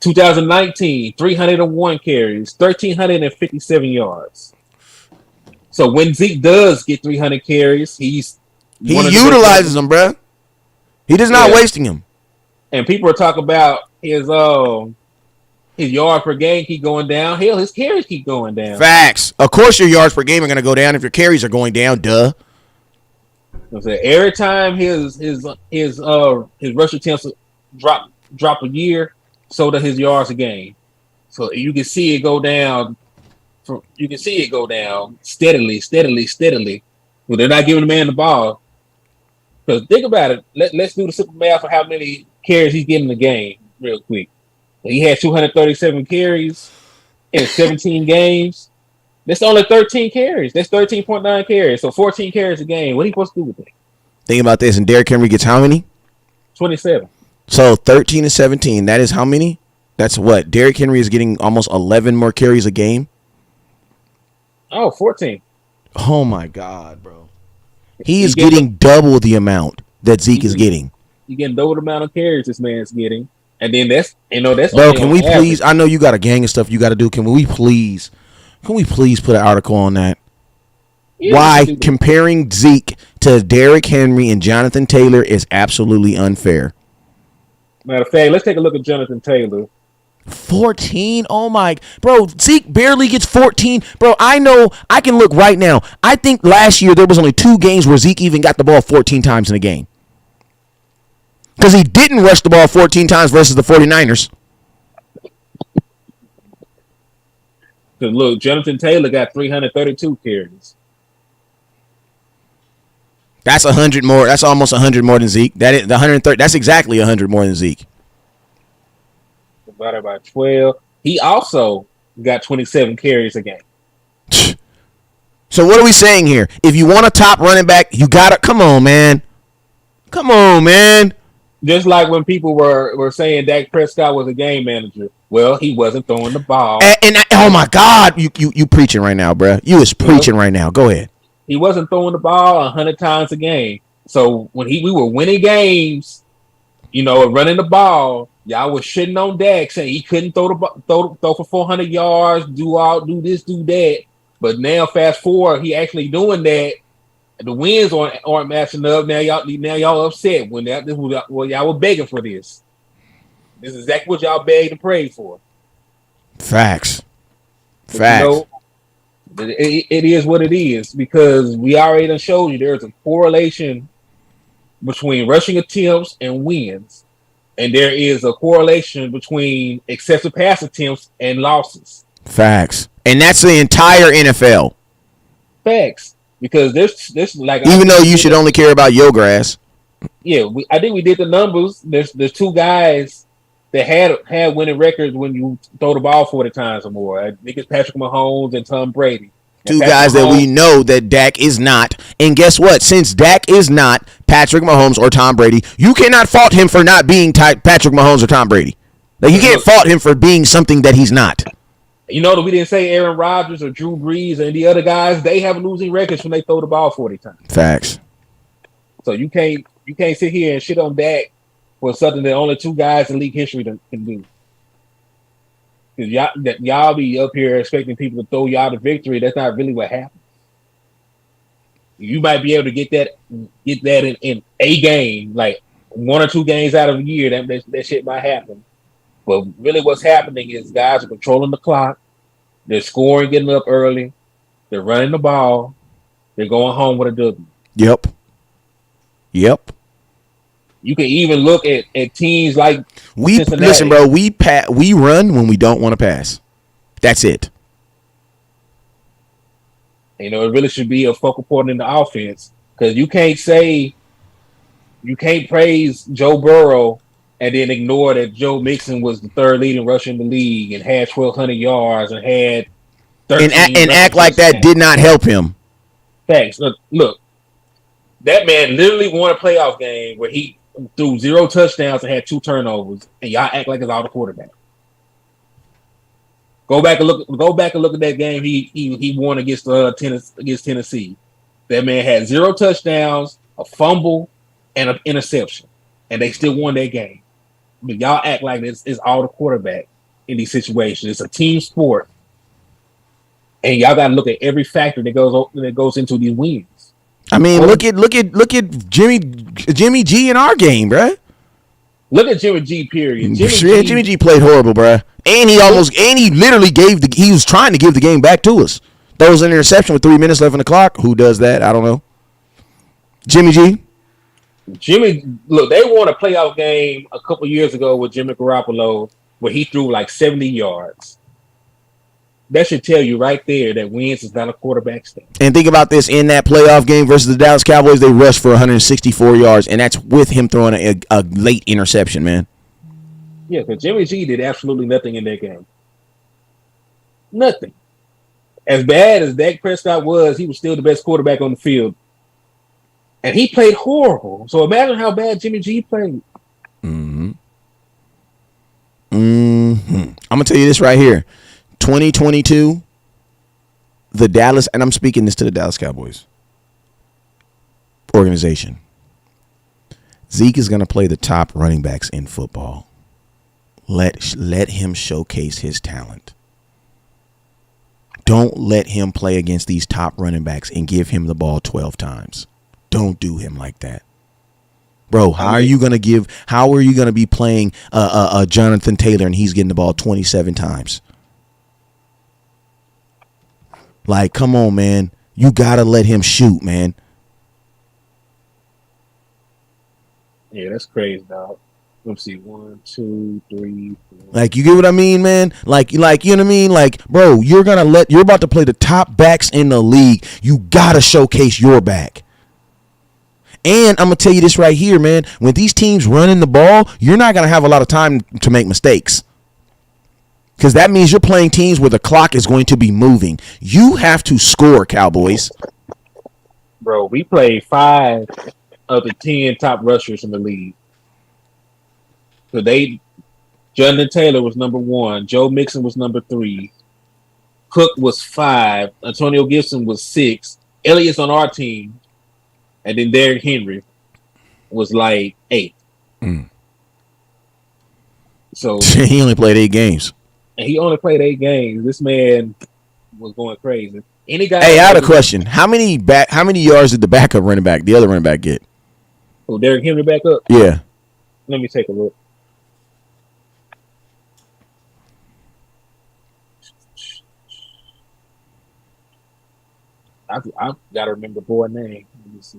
2019, 301 carries, 1,357 yards. So when Zeke does get 300 carries, he utilizes them, bro. He does not wasting them. And people are talking about his yards per game keep going down. Hell, his carries keep going down. Facts. Of course, your yards per game are going to go down if your carries are going down. Duh. Every time his rush attempts drop a year, so does his yards a game. So you can see it go down you can see it go down steadily, steadily, steadily. Well, they're not giving the man the ball. Because think about it. Let's do the simple math for how many carries he's getting in the game real quick. He had 237 carries in 17 games. That's only 13 carries. That's 13.9 carries. So 14 carries a game. What are you supposed to do with that? Think about this. And Derrick Henry gets how many? 27. So 13 and 17. That is how many? That's what? Derrick Henry is getting almost 11 more carries a game? Oh, 14. Oh, my God, bro. He is getting double the amount that Zeke is getting. You're getting double the amount of carries this man's getting. And then that's bro, can we please, I know you got a gang of stuff you got to do. Can we please put an article on that? Yeah, why comparing Zeke to Derrick Henry and Jonathan Taylor is absolutely unfair. Matter of fact, let's take a look at Jonathan Taylor. 14? Oh my, bro, Zeke barely gets 14. Bro, I know, I can look right now. I think last year there was only 2 games where Zeke even got the ball 14 times in a game. Because he didn't rush the ball 14 times versus the 49ers. Because look, Jonathan Taylor got 332 carries. That's 100 more. That's almost 100 more than Zeke. That is the 130. That's exactly 100 more than Zeke. Divided by 12. He also got 27 carries a game. So what are we saying here? If you want a top running back, you gotta come on, man. Come on, man. Just like when people were saying Dak Prescott was a game manager. Well, he wasn't throwing the ball. And oh my God, you preaching right now, bro. You is preaching right now. Go ahead. He wasn't throwing the ball 100 times a game. So when we were winning games, running the ball, y'all was shitting on Dak, saying he couldn't throw for 400 yards, do this, do that. But now, fast forward, he actually doing that. The wins aren't matching up. Now y'all upset when y'all were begging for this. This is exactly what y'all begged and prayed for. Facts. It is what it is, because we already done showed you there's a correlation between rushing attempts and wins, and there is a correlation between excessive pass attempts and losses. Facts. And that's the entire NFL. Facts. Because there's like, even though you should only care about your grass. Yeah, I think we did the numbers. There's 2 guys that had winning records when you throw the ball 40 times or more. I think it's Patrick Mahomes and Tom Brady. 2 guys that we know that Dak is not. And guess what? Since Dak is not Patrick Mahomes or Tom Brady, you cannot fault him for not being Patrick Mahomes or Tom Brady. Like, you can't fault him for being something that he's not. That we didn't say Aaron Rodgers or Drew Brees and the other guys, they have losing records when they throw the ball 40 times. Facts. So you can't sit here and shit on Dak for something that only 2 guys in league history can do. Because y'all be up here expecting people to throw y'all the victory. That's not really what happens. You might be able to get that in a game, like 1 or 2 games out of a year. That shit might happen. But really what's happening is guys are controlling the clock. They're scoring, getting up early. They're running the ball. They're going home with a W. Yep. You can even look at teams like Cincinnati. Listen, bro, we run when we don't want to pass. That's it. It really should be a focal point in the offense, because you can't praise Joe Burrow and then ignore that Joe Mixon was the 3rd leading rusher in the league and had 1,200 yards and had 13 and act like that did not help him. Thanks. Look, that man literally won a playoff game where he threw 0 touchdowns and had 2 turnovers, and y'all act like it's all the quarterback. Go back and look at that game he won against Tennessee. That man had 0 touchdowns, a fumble, and an interception, and they still won that game. I mean, y'all act like it's all the quarterback in these situations. It's a team sport, and y'all got to look at every factor that goes into these wins. I mean, look at Jimmy G in our game, bruh. Look at Jimmy G. Period. Jimmy G played horrible, bruh. And he literally he was trying to give the game back to us. That was an interception with 3 minutes left on the clock. Who does that? I don't know. Jimmy G. Look, they won a playoff game a couple years ago with Jimmy Garoppolo where he threw like 70 yards. That should tell you right there that wins is not a quarterback stat. And think about this: in that playoff game versus the Dallas Cowboys, they rushed for 164 yards, and that's with him throwing a late interception, man. Yeah, because Jimmy G did absolutely nothing in that game. Nothing. As bad as Dak Prescott was, he was still the best quarterback on the field. And he played horrible. So imagine how bad Jimmy G played. I'm going to tell you this right here. 2022, the Dallas, and I'm speaking this to the Dallas Cowboys organization. Zeke is going to play the top running backs in football. Let him showcase his talent. Don't let him play against these top running backs and give him the ball 12 times. Don't do him like that. Bro, how are you going to be playing Jonathan Taylor and he's getting the ball 27 times? Like, come on, man. You got to let him shoot, man. Yeah, that's crazy, dog. Let's see, 1, 2, 3, 4. Like, you get what I mean, man? Like, you know what I mean? Like, bro, you're about to play the top backs in the league. You got to showcase your back. And I'm going to tell you this right here, man. When these teams running the ball, you're not going to have a lot of time to make mistakes. Because that means you're playing teams where the clock is going to be moving. You have to score, Cowboys. Bro, we played 5 of the 10 top rushers in the league. So Jonathan Taylor was number 1. Joe Mixon was number 3. Cook was 5. Antonio Gibson was 6. Elliott's on our team. And then Derrick Henry was like 8. So he only played 8 games. And he only played 8 games. This man was going crazy. Hey, I had a question. How many yards did the other running back get? Oh, Derrick Henry back up? Yeah. Let me take a look. I've got to remember the boy's name. Let me see.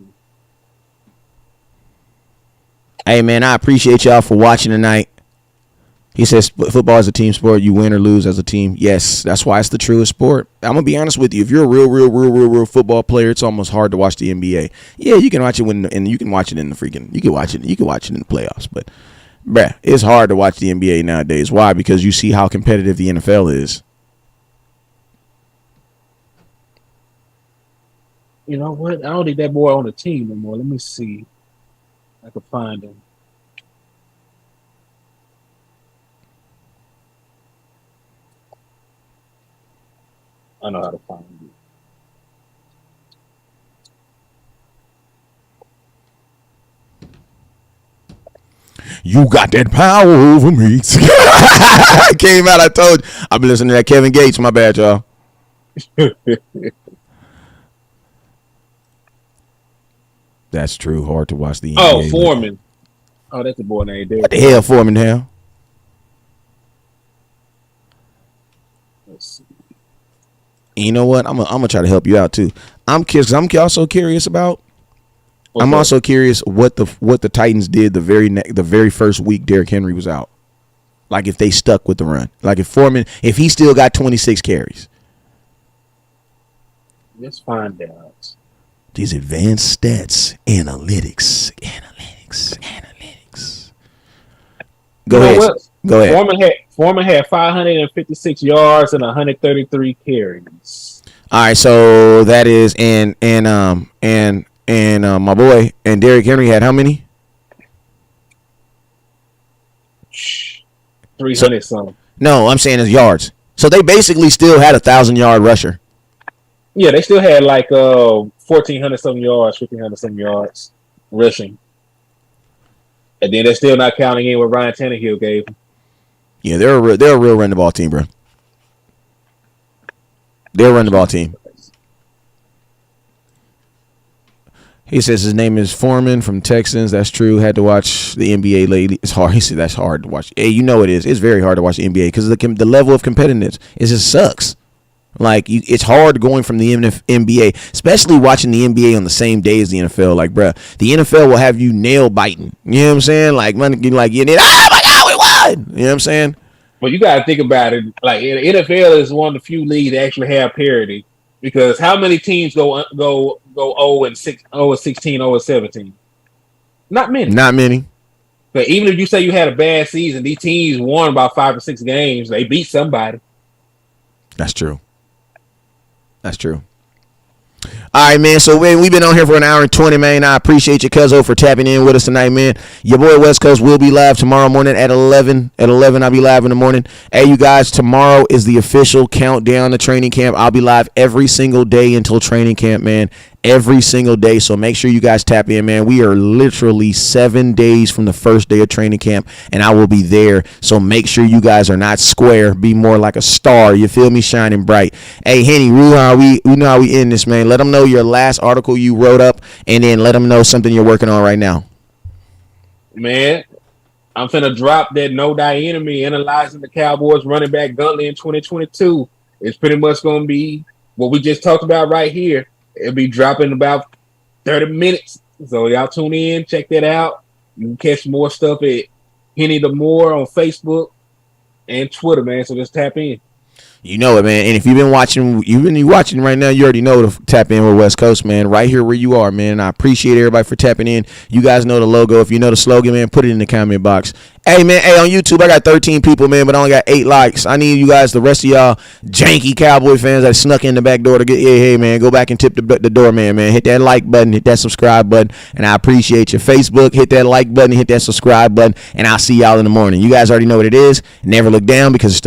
Hey, man, I appreciate y'all for watching tonight. He says football is a team sport. You win or lose as a team. Yes, that's why it's the truest sport. I'm going to be honest with you. If you're a real football player, it's almost hard to watch the NBA. Yeah, you can watch it you can watch it in the you can watch it in the playoffs. But, bruh, it's hard to watch the NBA nowadays. Why? Because you see how competitive the NFL is. You know what? I don't think that boy on the team anymore. Let me see. I can find him. I know how to find him. You got that power over me. I came out. I told you. I've been listening to that Kevin Gates. My bad, y'all. That's true. Hard to watch the NBA. Oh, Foreman. Oh, that's the boy named there. What the hell, Foreman, hell? Let's see. You know what? I'm gonna try to help you out too. I'm also curious about. I'm also curious what the Titans did the very first week Derrick Henry was out. Like if they stuck with the run. Like if he still got 26 carries. Let's find out. These advanced stats, analytics. Go ahead. Foreman had 556 yards and 133 carries. All right, so that is and my boy and Derrick Henry had how many? 300 something. No, I'm saying it's yards. So they basically still had 1,000-yard rusher. Yeah, they still had like 1,400 something yards, 1,500 something yards rushing. And then they're still not counting in what Ryan Tannehill gave them. Yeah, they're a real run the ball team, bro. They're a run the ball team. He says his name is Foreman from Texans. That's true. Had to watch the NBA lately. It's hard. He said that's hard to watch. Hey, you know it is. It's very hard to watch the NBA because the level of competitiveness just sucks. Like it's hard going from the NBA, especially watching the NBA on the same day as the NFL. Like, bruh, the NFL will have you nail biting. You know what I'm saying? Like, you oh my God, we won. You know what I'm saying? But you got to think about it. Like NFL is one of the few leagues that actually have parity because how many teams go 0 and 6, 0 and 16, 0 and 17? Not many. Not many. But even if you say you had a bad season, these teams won about 5 or 6 games. They beat somebody. That's true. That's true. All right, man. So, man, we've been on here for an hour and 20, man. I appreciate you, Cuzzo, for tapping in with us tonight, man. Your boy West Coast will be live tomorrow morning at 11. At 11, I'll be live in the morning. Hey, you guys, tomorrow is the official countdown to training camp. I'll be live every single day until training camp, man. Every single day. So make sure you guys tap in, man. We are literally 7 days from the first day of training camp, and I will be there. So make sure you guys are not square. Be more like a star. You feel me? Shining bright. Hey, Henny, we know how we end this, man. Let them know your last article you wrote up, and then let them know something you're working on right now. Man, I'm finna drop that No Die Enemy analyzing the Cowboys running back Guntley in 2022. It's pretty much going to be what we just talked about right here. It'll be dropping about 30 minutes. So y'all tune in, check that out. You can catch more stuff at Henny the Moore on Facebook and Twitter, man. So just tap in. You know it, man. And if you've been watching right now, you already know to tap in with West Coast, man. Right here where you are, man. And I appreciate everybody for tapping in. You guys know the logo. If you know the slogan, man, put it in the comment box. Hey, man. Hey, on YouTube, I got 13 people, man, but I only got 8 likes. I need you guys, the rest of y'all janky Cowboy fans that snuck in the back door to get, hey, man, go back and tip the doorman, man. Hit that like button, hit that subscribe button, and I appreciate you. Facebook, hit that like button, hit that subscribe button, and I'll see y'all in the morning. You guys already know what it is. Never look down because it's